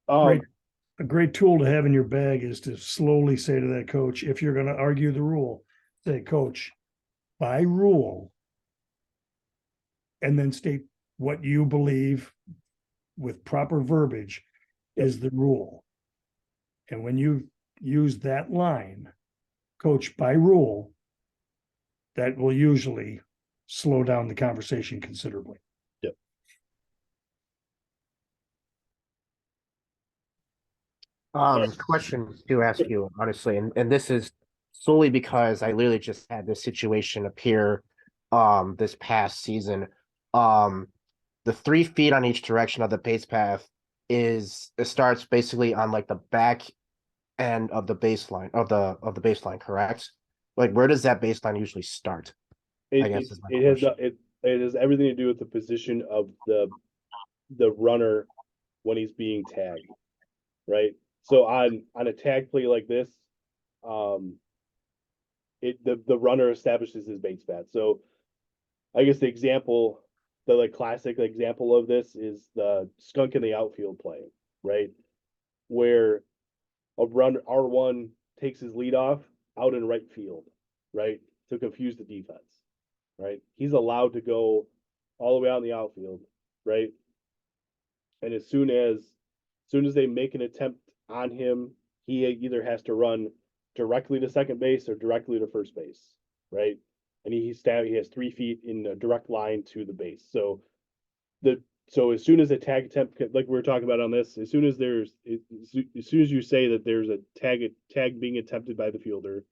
Great. A great tool to have in your bag is to slowly say to that coach, if you're going to argue the rule, say, coach, by rule, and then state what you believe with proper verbiage is the rule. And when you use that line, coach, by rule, that will usually slow down the conversation considerably. Yep. Question to ask you, honestly, and this is solely because I literally just had this situation appear this past season. The 3 feet on each direction of the base path it starts basically on like the back end of the baseline of the baseline, correct? Like where does that baseline usually start? I guess is my question. It has everything to do with the position of the runner when he's being tagged, right? So on a tag play like this, the runner establishes his base path. So I guess the like classic example of this is the skunk in the outfield play, right? Where R1 takes his lead off out in right field, right? To confuse the defense, right? He's allowed to go all the way out in the outfield, right? And as soon as they make an attempt on him, he either has to run directly to second base or directly to first base, right? And he has 3 feet in a direct line to the base. So as soon as a tag attempt, like we were talking about on this, as soon as you say that there's a tag being attempted by the fielder,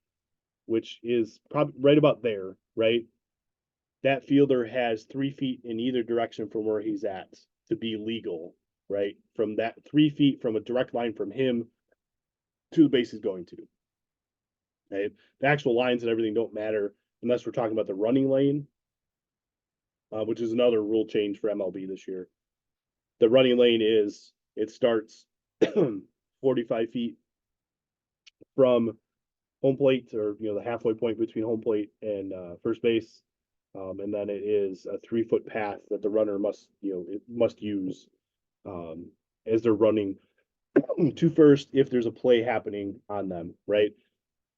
which is probably right about there, right? That fielder has 3 feet in either direction from where he's at to be legal, right? From that 3 feet from a direct line from him to the base he's going to. Right? The actual lines and everything don't matter unless we're talking about the running lane, which is another rule change for MLB this year. The running lane starts 45 feet from home plate, or the halfway point between home plate and first base, and then it is a 3-foot path that the runner must use as they're running to first if there's a play happening on them, right?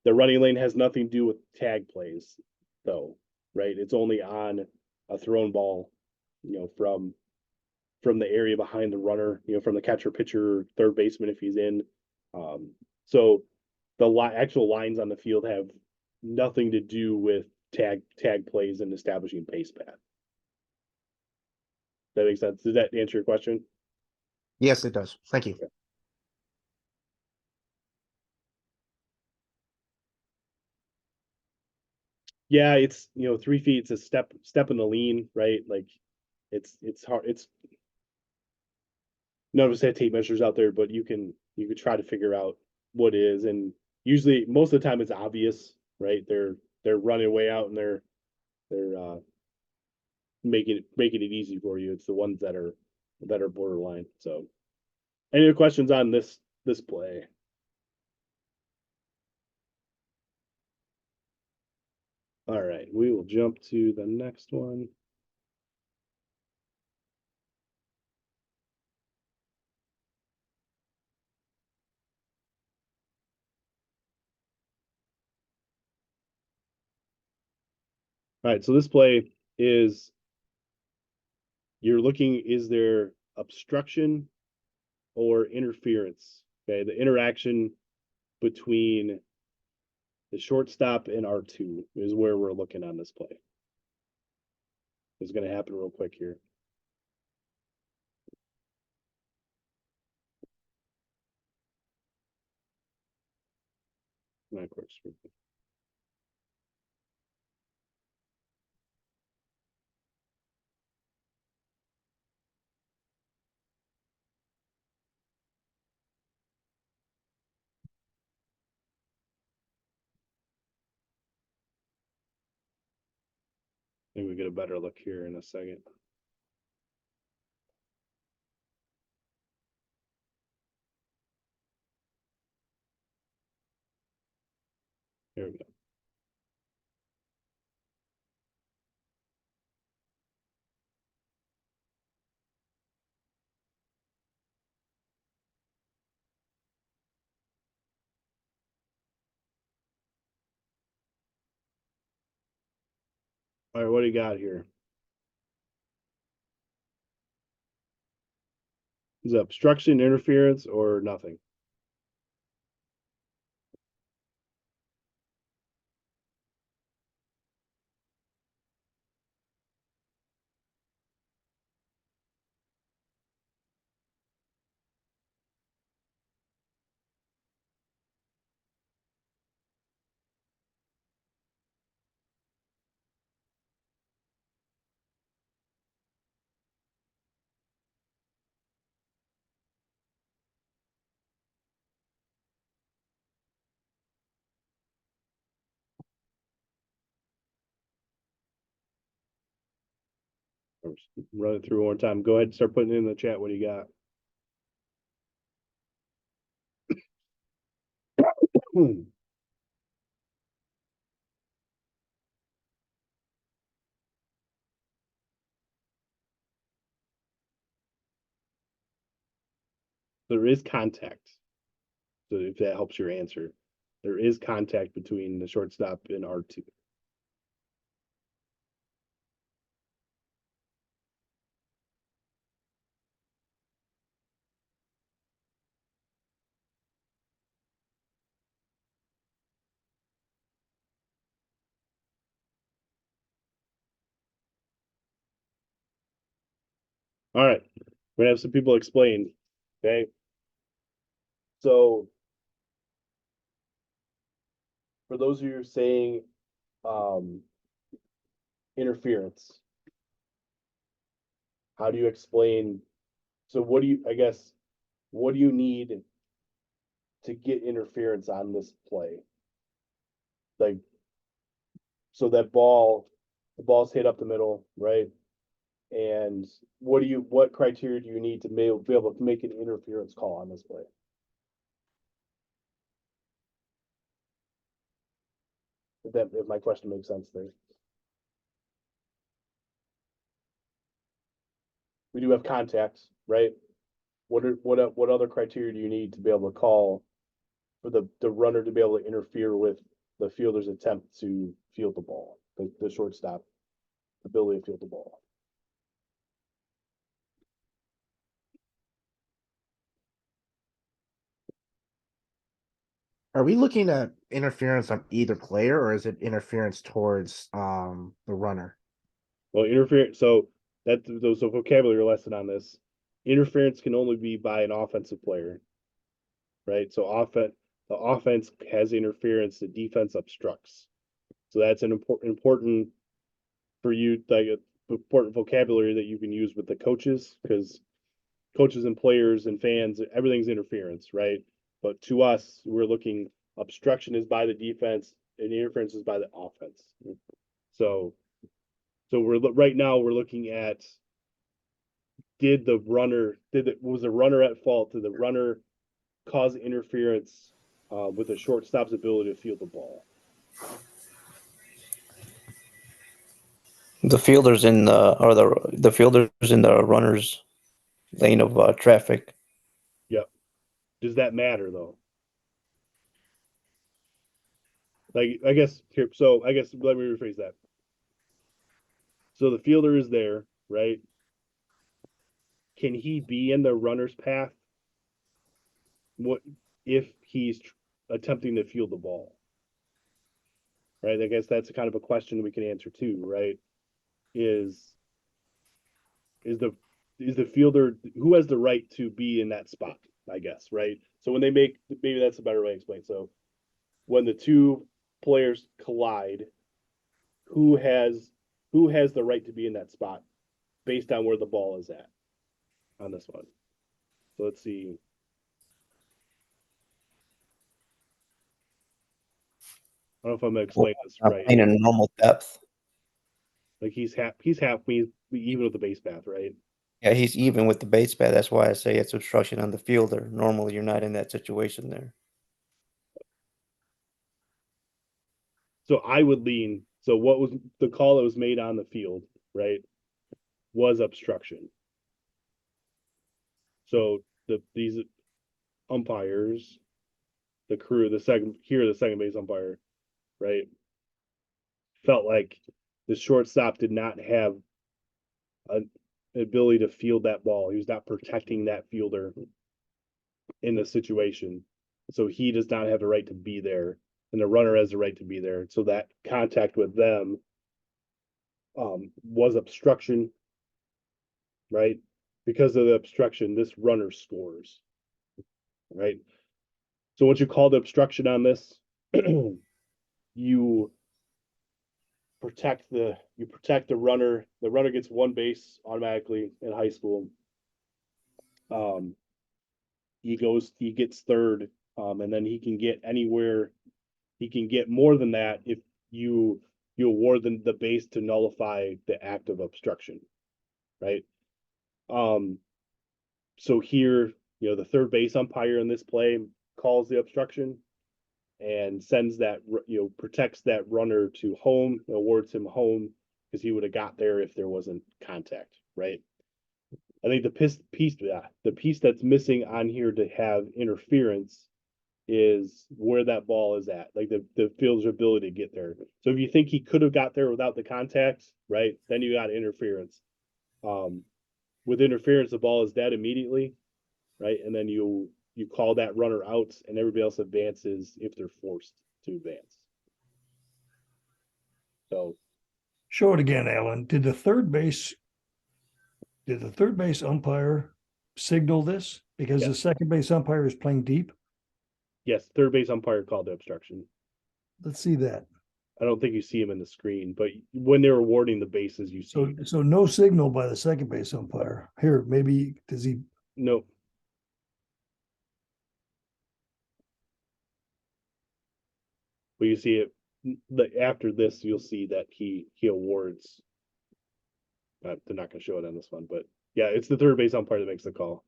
The running lane has nothing to do with tag plays, though, right? It's only on a thrown ball, from the area behind the runner, from the catcher, pitcher, third baseman if he's in. So the actual lines on the field have nothing to do with tag plays and establishing base path. That makes sense. Does that answer your question? Yes, it does. Thank you. Yeah, it's 3 feet. It's a step in the lean, right? Like it's hard. It's none of us have tape measures out there, but you could try to figure out what is, and usually most of the time it's obvious, right? They're running way out and they're making it easy for you. It's the ones that are that are borderline. So, any other questions on this play? All right, we will jump to the next one. All right, so this play is you're looking, is there obstruction or interference? Okay, the interaction between the shortstop and R2 is where we're looking on this play. It's going to happen real quick here. Of course. Maybe we get a better look here in a second. Here we go. All right, what do you got here? Is it obstruction, interference, or nothing? Run it through one more time. Go ahead and start putting it in the chat. What do you got? There is contact. So if that helps your answer, there is contact between the shortstop and R2. All right, we're gonna have some people explain. Okay. So for those of you saying interference, how do you explain? So what do you, I guess, what do you need to get interference on this play? Like, so that the ball's hit up the middle, right? And what criteria do you need to be able to make an interference call on this play? If my question makes sense there. We do have contact, right? What other criteria do you need to be able to call for the runner to be able to interfere with the fielder's attempt to field the ball, the shortstop ability to field the ball? Are we looking at interference on either player, or is it interference towards the runner? Well, interference. So there's a vocabulary lesson on this. Interference can only be by an offensive player, right? So the offense has interference, the defense obstructs. So that's an important for you, like a important vocabulary that you can use with the coaches, because coaches and players and fans, everything's interference, right? But to us, we're looking, obstruction is by the defense and interference is by the offense. So right now we're looking at was the runner at fault? Did the runner cause interference with the shortstop's ability to field the ball? The fielders in the fielders in the runners lane of traffic. Yep. Does that matter though? Like, I guess here, so I guess let me rephrase that. So the fielder is there, right? Can he be in the runner's path? What if he's attempting to field the ball? Right? I guess that's kind of a question we can answer too, right? Is the fielder, who has the right to be in that spot, I guess, right? So when they make, maybe that's a better way to explain. So when the two players collide, who has the right to be in that spot based on where the ball is at on this one? So let's see. I don't know if I'm gonna explain this right. In a normal depth. Like he's even with the base path, right? Yeah, he's even with the base pad. That's why I say it's obstruction on the fielder. Normally, you're not in that situation there. So I would lean. So what was the call that was made on the field, right? Was obstruction. So these umpires, the crew, the second base umpire, right, felt like the shortstop did not have an ability to field that ball. He was not protecting that fielder in the situation. So he does not have the right to be there, and the runner has the right to be there. So that contact with them was obstruction, right? Because of the obstruction, this runner scores, right? So what you call the obstruction on this, you protect the runner. The runner gets one base automatically in high school. He gets third, and then he can get anywhere. He can get more than that if you award the base to nullify the act of obstruction, right? So here, the third base umpire in this play calls the obstruction and sends that, protects that runner to home, awards him home because he would have got there if there wasn't contact, right? I think the piece that's missing on here to have interference is where that ball is at, like the fielder's ability to get there. So if you think he could have got there without the contact, right, then you got interference. With interference, the ball is dead immediately, right? And then you call that runner out, and everybody else advances if they're forced to advance. So Show it again, Alan. Did the third base umpire signal this? Because the Yes. second base umpire is playing deep? yes, third base umpire called the obstruction. Let's see that. I don't think you see him in the screen, but when they're awarding the bases, you see. So no signal by the second base umpire. Here, maybe does he? No. But you see it after this, you'll see that he awards. They're not going to show it on this one, but yeah, it's the third base umpire that makes the call.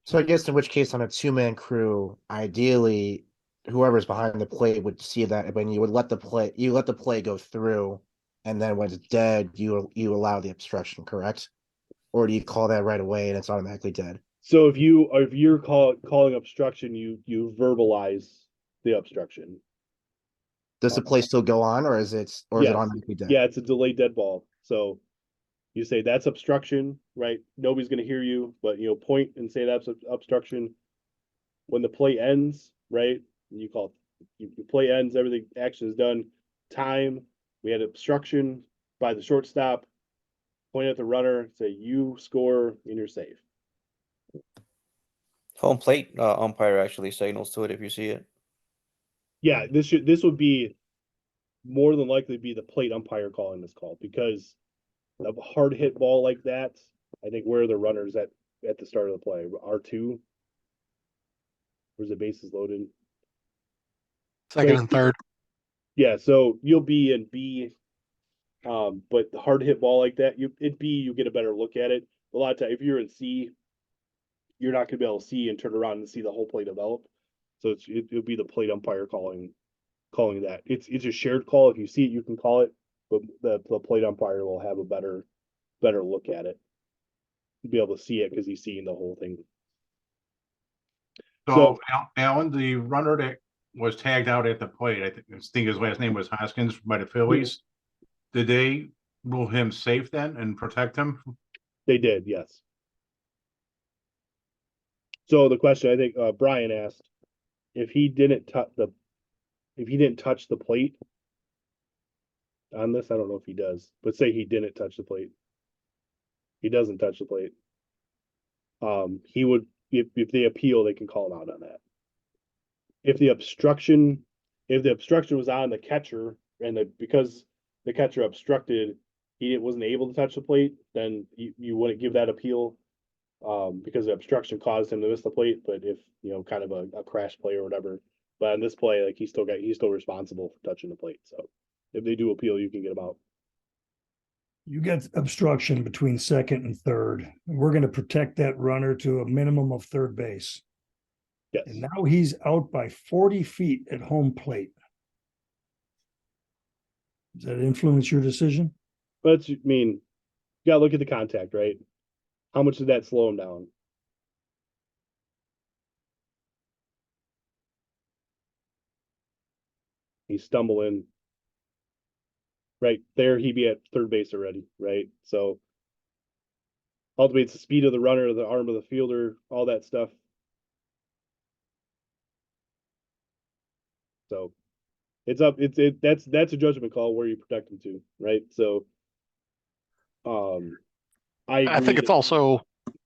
So I guess in which case on a two-man crew, ideally, whoever's behind the plate would see that when you would let the play go through, and then when it's dead, you allow the obstruction, correct? Or do you call that right away and it's automatically dead? So if you're calling obstruction, you verbalize the obstruction. Does the play still go on, or is it Yes. automatically dead? Yeah, it's a delayed dead ball. So you say that's obstruction, right? Nobody's going to hear you, but point and say that's obstruction. When the play ends, right? You call the play ends, everything action is done. Time, we had obstruction by the shortstop. Point at the runner, say you score and you're safe. Home plate umpire actually signals to it if you see it. Yeah, this would be more than likely be the plate umpire calling this call because a hard hit ball like that, I think where are the runners at the start of the play? R2? Where's the bases loaded? Second So- and third. Yeah, so you'll be in B But the hard hit ball like that, you get a better look at it. A lot of times, if you're in C, you're not going to be able to see and turn around and see the whole play develop. So it'll be the plate umpire calling that. It's a shared call. If you see it, you can call it, but the plate umpire will have a better look at it. You'll be able to see it because he's seeing the whole thing. So Alan, the runner that was tagged out at the plate, I think his last name was Hoskins by the Phillies. Did they rule him safe then and protect him? They did, yes. So the question I think Brian asked, if he didn't touch the plate on this, I don't know if he does, but say he didn't touch the plate. He doesn't touch the plate. He would, if they appeal, they can call him out on that. If the obstruction was on the catcher and because the catcher obstructed, he wasn't able to touch the plate, then you wouldn't give that appeal. Because the obstruction caused him to miss the plate, but if kind of a crash play or whatever. But on this play, like he's still responsible for touching the plate. So if they do appeal, you can get him out. You get obstruction between second and third. We're going to protect that runner to a minimum of third base. Yes. And now he's out by 40 feet at home plate. Does that influence your decision? But you gotta look at the contact, right? How much did that slow him down? He's stumbling. Right there, he'd be at third base already, right? So ultimately, it's the speed of the runner, the arm of the fielder, all that stuff. So it's up. That's a judgment call where you protect him to, right? So, I think it's also,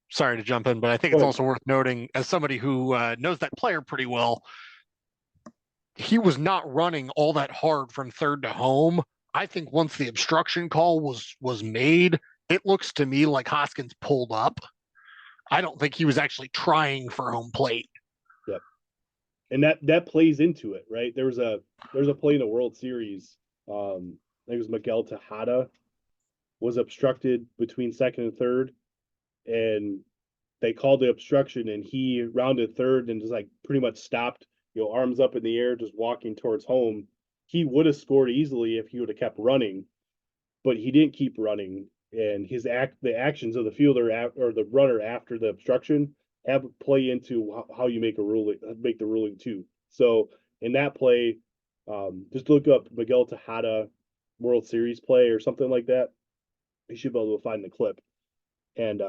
sorry to jump in, but I think it's also worth noting, as somebody who knows that player pretty well, he was not running all that hard from third to home. I think once the obstruction call was made, it looks to me like Hoskins pulled up. I don't think he was actually trying for home plate. Yep. And that plays into it, right? There's a play in the World Series. I think it was Miguel Tejada was obstructed between second and third, and they called the obstruction, and he rounded third and just like pretty much stopped, arms up in the air, just walking towards home. He would have scored easily if he would have kept running, but he didn't keep running, and the actions of the fielder or the runner after the obstruction have play into how you make the ruling too. So in that play, just look up Miguel Tejada World Series play or something like that. You should be able to find the clip. And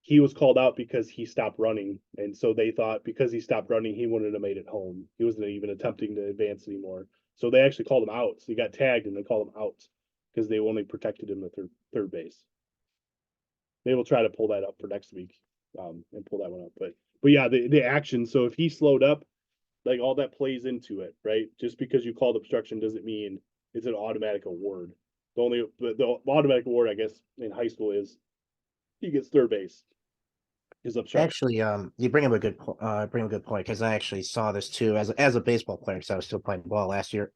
he was called out because he stopped running. And so they thought because he stopped running, he wouldn't have made it home. He wasn't even attempting to advance anymore. So they actually called him out. So he got tagged and they called him out because they only protected him at third base. Maybe we'll try to pull that up for next week and pull that one up. But yeah, the action. So if he slowed up, like all that plays into it, right? Just because you called obstruction doesn't mean it's an automatic award. The automatic award, I guess, in high school is he gets third base. His obstruction. Actually, you bring up a good point because I actually saw this too as a baseball player because I was still playing ball last year.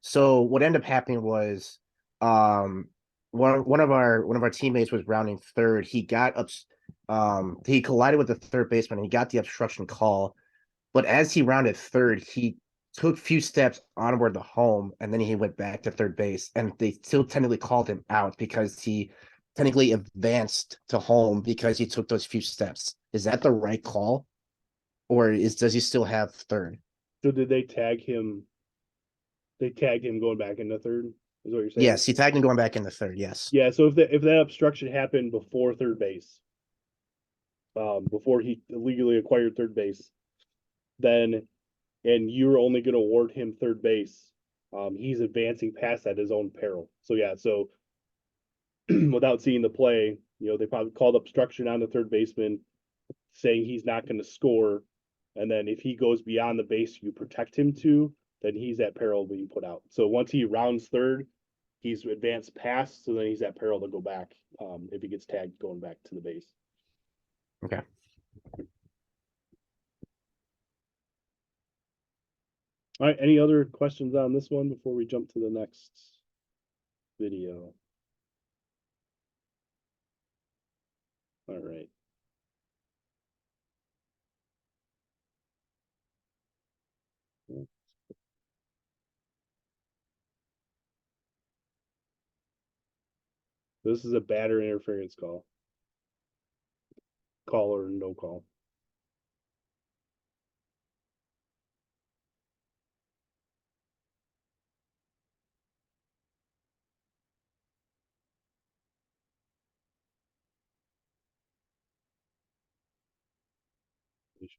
So what ended up happening was, one of our teammates was rounding third. He got up, he collided with the third baseman. And he got the obstruction call, but as he rounded third, he took a few steps onward the home, and then he went back to third base, and they still technically called him out because he technically advanced to home because he took those few steps. Is that the right call, or does he still have third? So did they tag him? They tagged him going back into third. Is what you're saying? Yes, he tagged him going back into third. Yes. Yeah. So if that obstruction happened before third base, before he illegally acquired third base, then and you're only going to award him third base, he's advancing past at his own peril. So yeah. So without seeing the play, they probably called obstruction on the third baseman, saying he's not going to score. And then if he goes beyond the base you protect him to, then he's at peril of being put out. So once he rounds third, he's advanced past, so then he's at peril to go back if he gets tagged going back to the base. Okay. All right. Any other questions on this one before we jump to the next? video. All right. This is a batter interference call. Call or no call.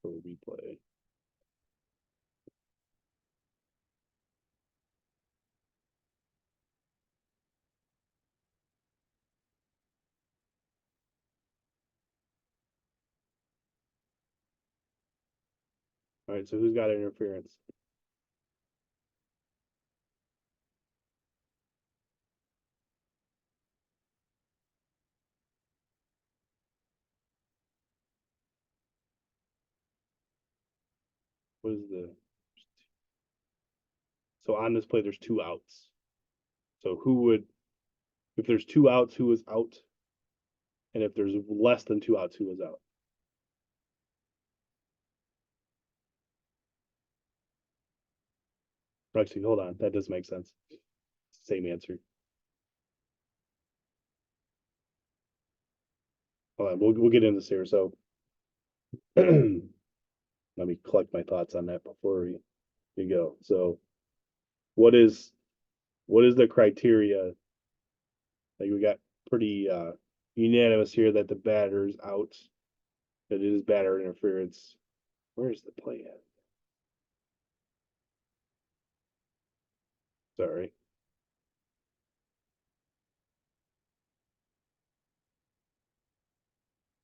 Show replay. All right, so who's got interference? What is the so on this play there's 2 outs. So who would if there's 2 outs, who is out? And if there's less than 2 outs, who is out? Actually, hold on. That does make sense. Same answer. Hold on. We'll get into this here. So let me collect my thoughts on that before we go. So what is the criteria? Like we got pretty unanimous here that the batter's out, that it is batter interference. Where's the play at? Sorry.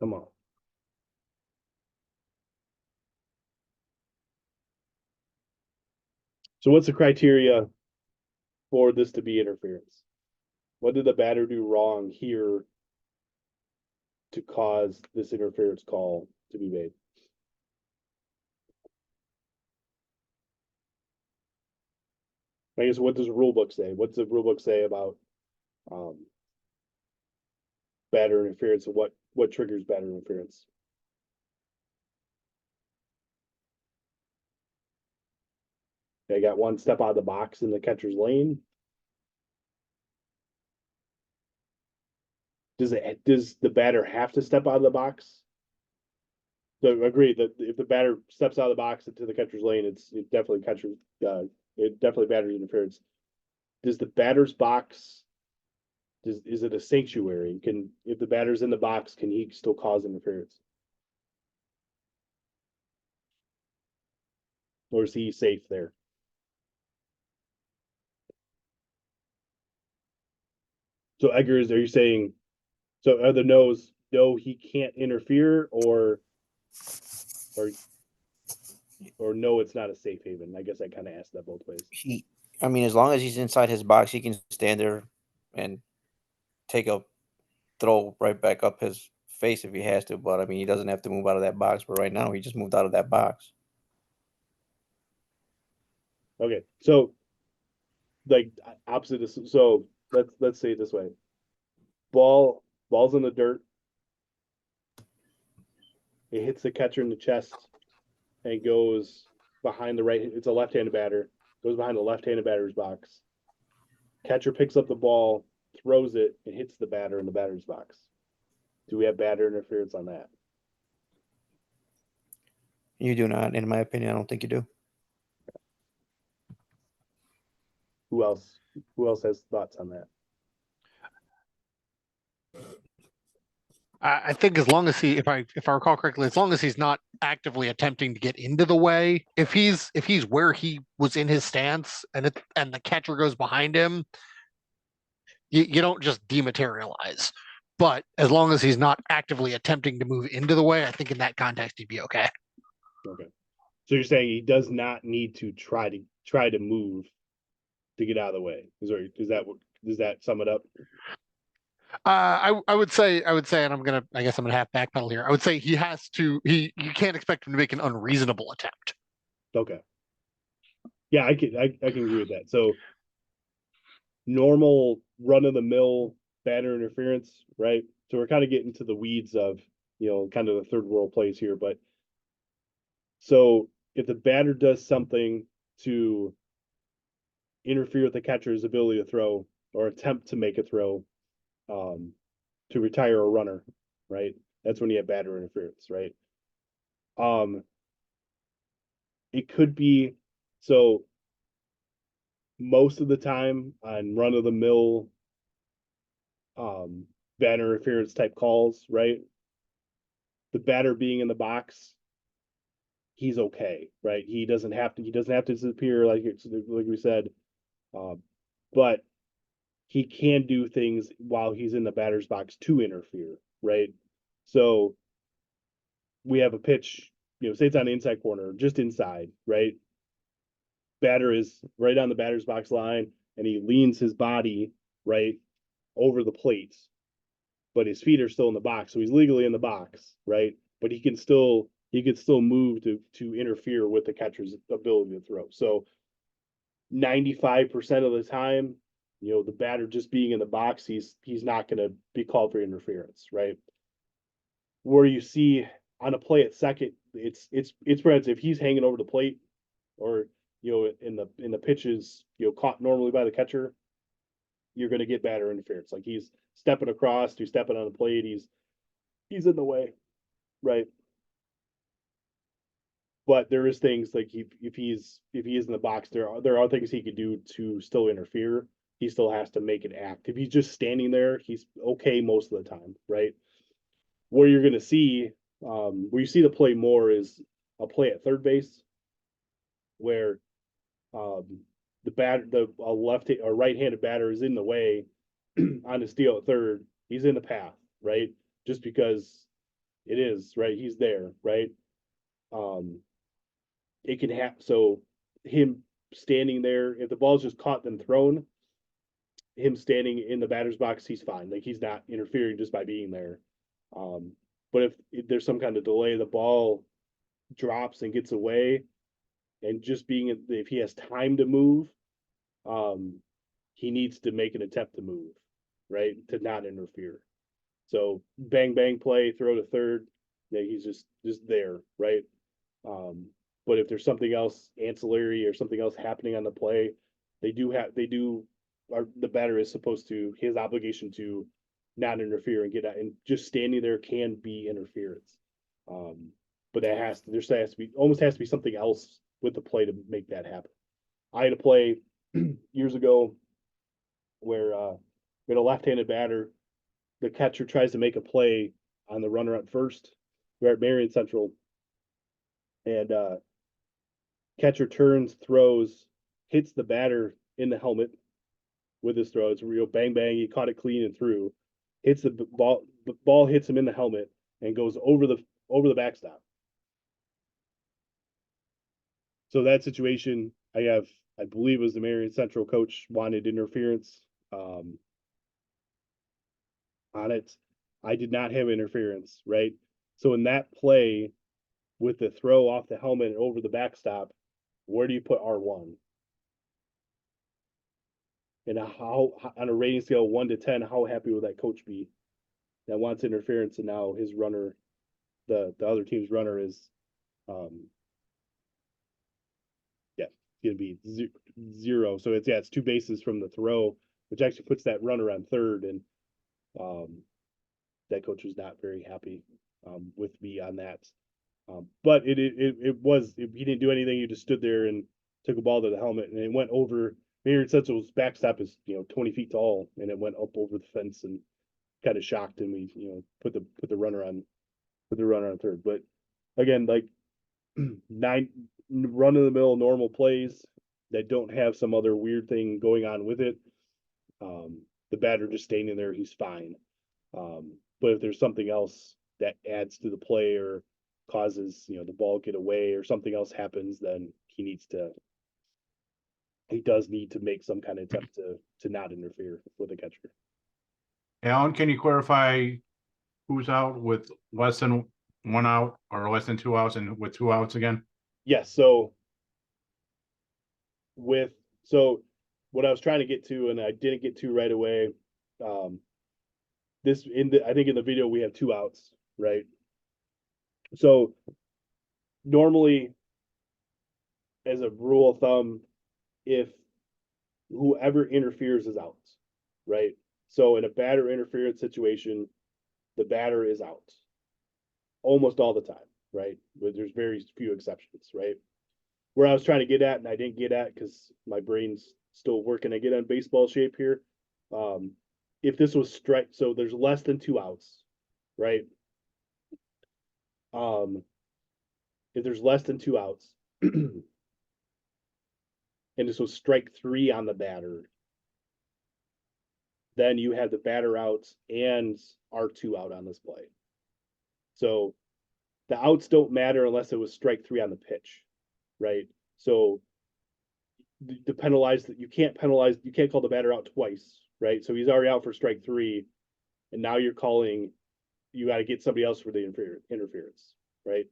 Come on. So what's the criteria for this to be interference? What did the batter do wrong here to cause this interference call to be made? I guess what does the rule book say? What's the rule book say about batter interference and what triggers batter interference? They got 1 step out of the box in the catcher's lane. Does the batter have to step out of the box? So agree that if the batter steps out of the box into the catcher's lane, it definitely it definitely batters interference. Does the batter's box is it a sanctuary? If the batter's in the box, can he still cause interference? Or is he safe there? So Edgar, are you saying so are the no's no, he can't interfere, or no, it's not a safe haven? I guess I kind of asked that both ways. I mean, as long as he's inside his box, he can stand there and take a throw right back up his face if he has to. But I mean, he doesn't have to move out of that box. But right now, he just moved out of that box. Okay, so like opposite. So let's say it this way: ball's in the dirt. It hits the catcher in the chest and goes behind the right. It's a left-handed batter. Goes behind the left-handed batter's box. Catcher picks up the ball, throws it, and hits the batter in the batter's box. Do we have batter interference on that? You do not, in my opinion. I don't think you do. Who else has thoughts on that? I think as long as if I recall correctly, as long as he's not actively attempting to get into the way, if he's where he was in his stance and the catcher goes behind him, you don't just dematerialize. But as long as he's not actively attempting to move into the way, I think in that context he'd be okay. Okay. So you're saying he does not need to try to move to get out of the way. Does that sum it up? I would say, and I guess I'm gonna have backpedal here. I would say he has to. You can't expect him to make an unreasonable attempt. Okay. Yeah, I can agree with that. So normal run of the mill batter interference, right? So we're kind of getting to the weeds of, kind of the third world plays here, but so if the batter does something to interfere with the catcher's ability to throw or attempt to make a throw, to retire a runner, right? That's when you have batter interference, right? It could be so most of the time on run of the mill batter interference type calls, right? The batter being in the box, he's okay, right? He doesn't have to disappear like we said. But he can do things while he's in the batter's box to interfere, right? So we have a pitch, say it's on the inside corner, just inside, right? Batter is right on the batter's box line, and he leans his body right over the plate, but his feet are still in the box, so he's legally in the box, right? But he can still move to interfere with the catcher's ability to throw. So 95% of the time, the batter just being in the box, he's not going to be called for interference, right? Where you see on a play at second, it's perhaps if he's hanging over the plate, or in the pitches, caught normally by the catcher, you're going to get batter interference. Like he's stepping across, he's stepping on the plate, he's in the way, right? But there is things like if he is in the box, there are things he could do to still interfere. He still has to make an act. If he's just standing there, he's okay most of the time, right? Where you're going to see, where you see the play more is a play at third base, where a left or right-handed batter is in the way on a steal at third. He's in the path, right? Just because it is, right? He's there, right? It can happen. So him standing there, if the ball's just caught then thrown, him standing in the batter's box, he's fine. Like he's not interfering just by being there. But if there's some kind of delay, the ball drops and gets away, and just being, if he has time to move, he needs to make an attempt to move, right? To not interfere. So bang bang play, throw to third, he's just there, right? But if there's something else ancillary or something else happening on the play, the batter is supposed to, his obligation to not interfere and get out, and just standing there can be interference. But there has to be something else with the play to make that happen. I had a play years ago where we had a left-handed batter. The catcher tries to make a play on the runner at first. We're at Marion Central, and catcher turns, throws, hits the batter in the helmet with his throw. It's a real bang bang. He caught it clean and through. Hits the ball. The ball hits him in the helmet and goes over the backstop. So that situation, I believe it was the Marion Central coach wanted interference on it. I did not have interference, right? So in that play, with the throw off the helmet and over the backstop, where do you put R1? And how, on a rating scale of 1 to 10, how happy would that coach be that wants interference, and now his runner, the other team's runner is, going to be 0. So it's 2 bases from the throw, which actually puts that runner on third, and that coach was not very happy with me on that. But it was, he didn't do anything. He just stood there and took a ball to the helmet, and it went over. Marion Central's backstop is 20 feet tall, and it went up over the fence and kind of shocked him. We put the runner on third. But again, like 9 run of the mill normal plays that don't have some other weird thing going on with it. The batter just standing there, he's fine. But if there's something else that adds to the play or causes the ball get away or something else happens, then he does need to make some kind of attempt to not interfere with the catcher. Alan, can you clarify who's out with less than 1 out or less than 2 outs and with 2 outs again? Yes. So what I was trying to get to, and I didn't get to right away. I think in the video we have 2 outs, right? So normally, as a rule of thumb, if whoever interferes is out, right? So in a batter interference situation, the batter is out almost all the time, right? But there's very few exceptions, right? Where I was trying to get at, and I didn't get at because my brain's still working to get on baseball shape here. If this was strike, so there's less than 2 outs, right? If there's less than 2 outs, and this was strike 3 on the batter, then you have the batter outs and R2 out on this play. So the outs don't matter unless it was strike 3 on the pitch, right? So the penalize that you can't call the batter out twice, right? So he's already out for strike 3, and now you're calling, you got to get somebody else for the interference, right?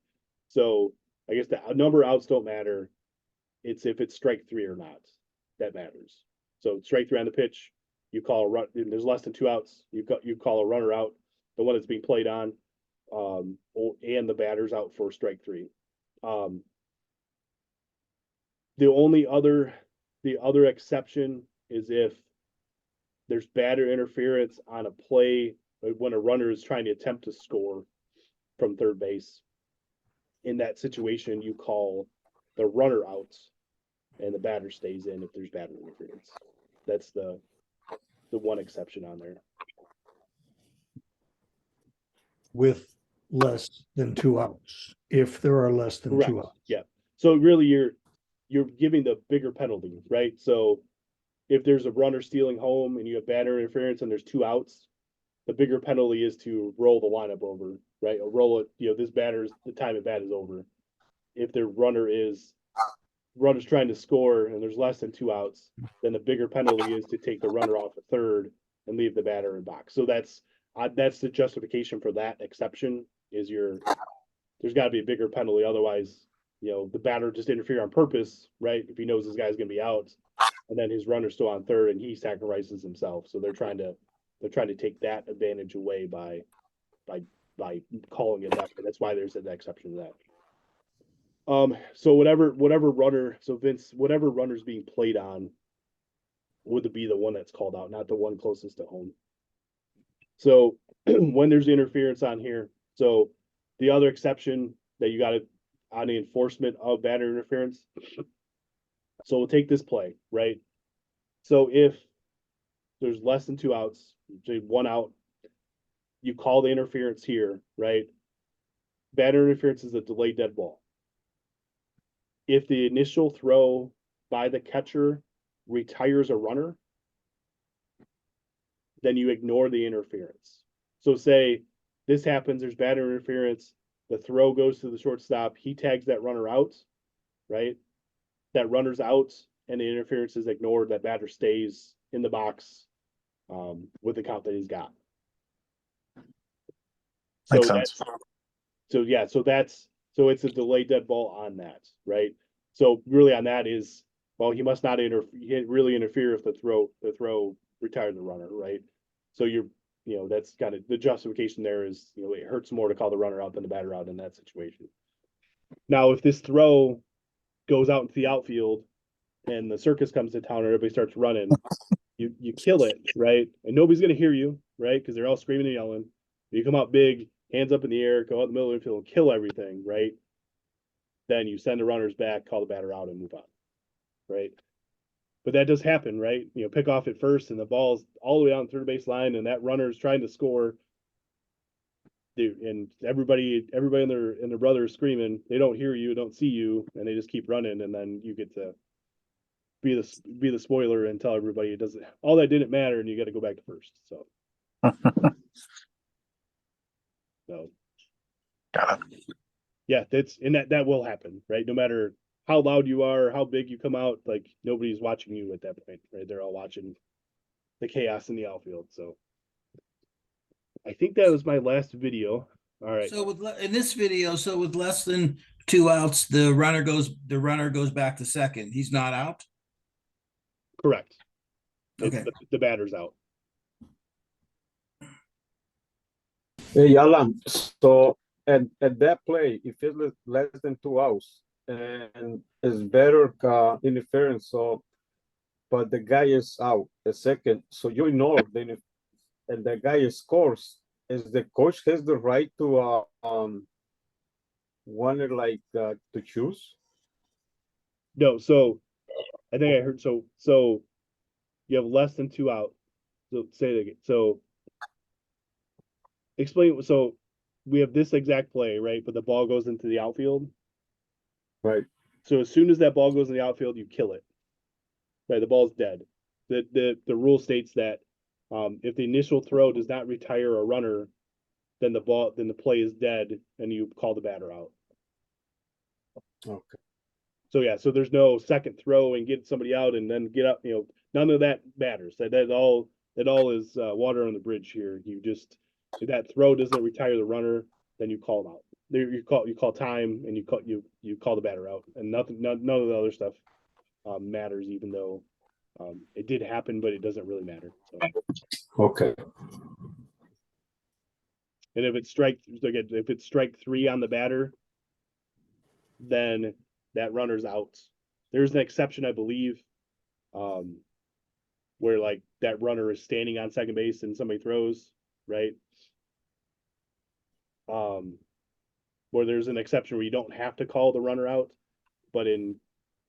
So I guess the number of outs don't matter. It's if it's strike 3 or not that matters. So strike 3 on the pitch, you call a run. There's less than 2 outs. You call a runner out, the one that's being played on, and the batter's out for strike 3. The other exception is if there's batter interference on a play when a runner is trying to attempt to score from third base. In that situation, you call the runner out and the batter stays in if there's batter interference. That's the one exception on there. With less than 2 outs, if there are less than Correct. 2 outs. Yeah. So really you're giving the bigger penalty, right? So if there's a runner stealing home and you have batter interference and there's 2 outs, the bigger penalty is to roll the lineup over, right? Or roll it, this batter's, the time at bat is over. If the runner's trying to score and there's less than 2 outs, then the bigger penalty is to take the runner off at third and leave the batter in box. So that's the justification for that exception is there's got to be a bigger penalty. Otherwise, the batter just interfere on purpose, right? If he knows this guy's going to be out, and then his runner's still on third and he sacrifices himself. So they're trying to take that advantage away by calling it that. That's why there's an exception to that. So whatever runner, so Vince, whatever runner's being played on would be the one that's called out, not the one closest to home. So when there's interference on here, so the other exception that you got on the enforcement of batter interference. So we'll take this play, right? So if there's less than 2 outs, say 1 out, you call the interference here, right? Batter interference is a delayed dead ball. If the initial throw by the catcher retires a runner, then you ignore the interference. So say this happens, there's batter interference, the throw goes to the shortstop, he tags that runner out, right? That runner's out and the interference is ignored, that batter stays in the box with the count that he's got. Makes sense. So it's a delayed dead ball on that, right? So really on that is, well, he must not really interfere if the throw retired the runner, right? So that's kind of the justification there is, it hurts more to call the runner out than the batter out in that situation. Now, if this throw goes out into the outfield and the circus comes to town and everybody starts running, you kill it, right? And nobody's going to hear you, right? Because they're all screaming and yelling. You come out big, hands up in the air, go out in the middle of the infield, and kill everything, right? Then you send the runners back, call the batter out, and move on, right? But that does happen, right? Pick off at first, and the ball's all the way on the third base line, and that runner is trying to score. Dude, and everybody and their brother is screaming. They don't hear you, don't see you, and they just keep running, and then you get to be the spoiler and tell everybody it doesn't. All that didn't matter, and you got to go back to first. So. So. Got it. Yeah, that will happen, right? No matter how loud you are, or how big you come out, like nobody's watching you at that point, right? They're all watching the chaos in the outfield. So I think that was my last video. All right. So in this video, with less than 2 outs, the runner goes back to second. He's not out. Correct. Okay. The batter's out. Hey, Alan, so at that play, if it's less than 2 outs and it's better interference, so but the guy is out the second, so you ignore and the guy scores, is the coach has the right to wanted to choose? No, so I think I heard so you have less than 2 out. So say it again. So explain. So we have this exact play, right? But the ball goes into the outfield. Right. So as soon as that ball goes in the outfield, you kill it. Right, the ball's dead. The rule states that if the initial throw does not retire a runner, then the play is dead, and you call the batter out. Okay. So yeah, so there's no second throw and get somebody out and then get up. None of that matters. That all is water on the bridge here. You just, if that throw doesn't retire the runner, then you call them out. You call time and you call the batter out, and none of the other stuff matters, even though it did happen, but it doesn't really matter. So. Okay. And if it's strike 3 on the batter, then that runner's out. There's an exception, I believe, where like that runner is standing on second base and somebody throws, right? Where there's an exception where you don't have to call the runner out, but in,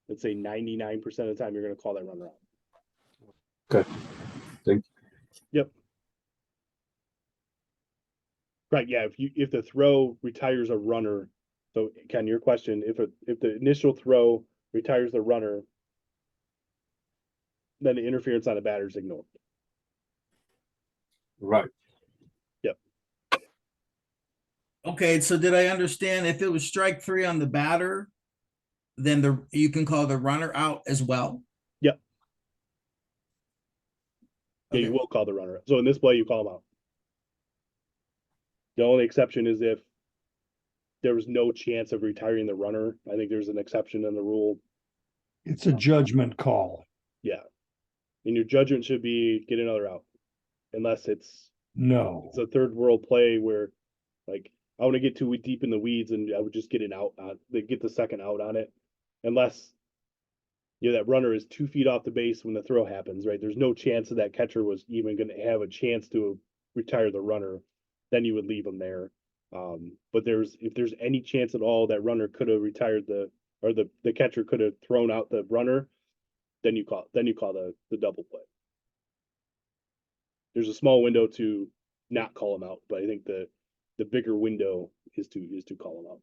let's say 99% of the time, you're going to call that runner out. Okay. Thank you. Yep. Right. Yeah. If the throw retires a runner, so Ken, your question, if the initial throw retires the runner, then the interference on the batter is ignored. Right. Yep. Okay, so did I understand if it was strike 3 on the batter, then you can call the runner out as well? Yep. Yeah, Okay. you will call the runner out. So in this play, you call him out. The only exception is if there was no chance of retiring the runner. I think there's an exception in the rule. It's a judgment call. Yeah. And your judgment should be get another out. Unless it's a third world play where like I want to get too deep in the weeds and I would just get an out get the second out on it. Unless that runner is 2 feet off the base when the throw happens, right? There's no chance that that catcher was even going to have a chance to retire the runner. Then you would leave him there. But if there's any chance at all that runner could have retired the catcher could have thrown out the runner, then you call the double play. There's a small window to not call him out, but I think the bigger window is to call him out.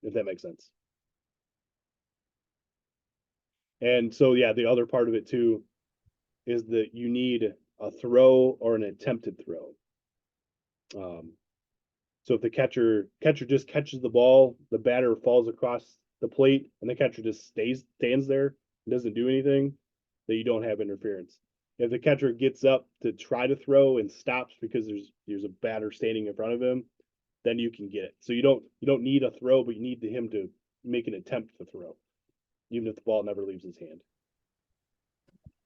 If that makes sense. And so yeah, the other part of it too is that you need a throw or an attempted throw. So if the catcher just catches the ball, the batter falls across the plate, and the catcher just stands there and doesn't do anything, then you don't have interference. If the catcher gets up to try to throw and stops because there's a batter standing in front of him, then you can get it. So you don't need a throw, but you need him to make an attempt to throw, even if the ball never leaves his hand.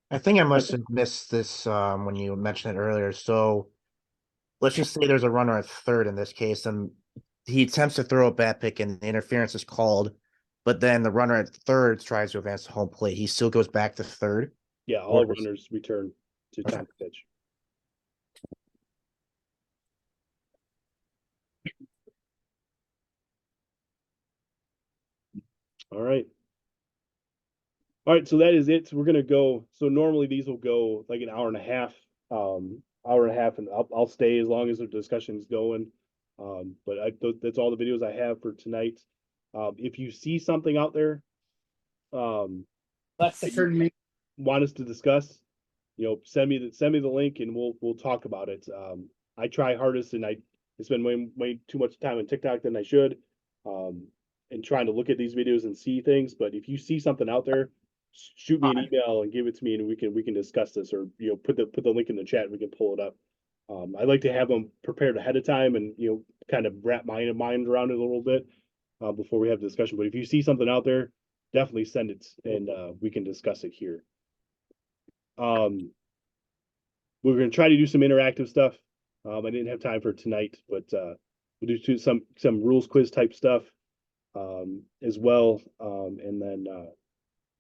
I think I must have missed this when you mentioned it earlier. So let's just say there's a runner at third in this case, and he attempts to throw a bat pick and the interference is called, but then the runner at third tries to advance to home plate. He still goes back to third. Yeah, all runners return to time to pitch. All right. All right, so that is it. So we're gonna go. So normally these will go like an hour and a half, and I'll stay as long as the discussion's going. But that's all the videos I have for tonight. If you see something out there, That's the third meeting. Want us to discuss, send me the link and we'll talk about it. I try hardest and I spend way too much time on TikTok than I should, and trying to look at these videos and see things. But if you see something out there, shoot me an email and give it to me, and we can discuss this, or put the link in the chat and we can pull it up. I like to have them prepared ahead of time and kind of wrap my mind around it a little bit before we have the discussion. But if you see something out there, definitely send it and we can discuss it here. We're gonna try to do some interactive stuff. I didn't have time for tonight, but we'll do some rules quiz type stuff as well, and then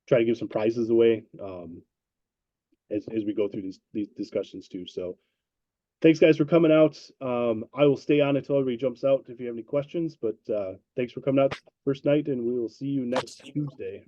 try to give some prizes away as we go through these discussions too. So thanks guys for coming out. I will stay on until everybody jumps out if you have any questions, but thanks for coming out first night, and we will see you next Tuesday.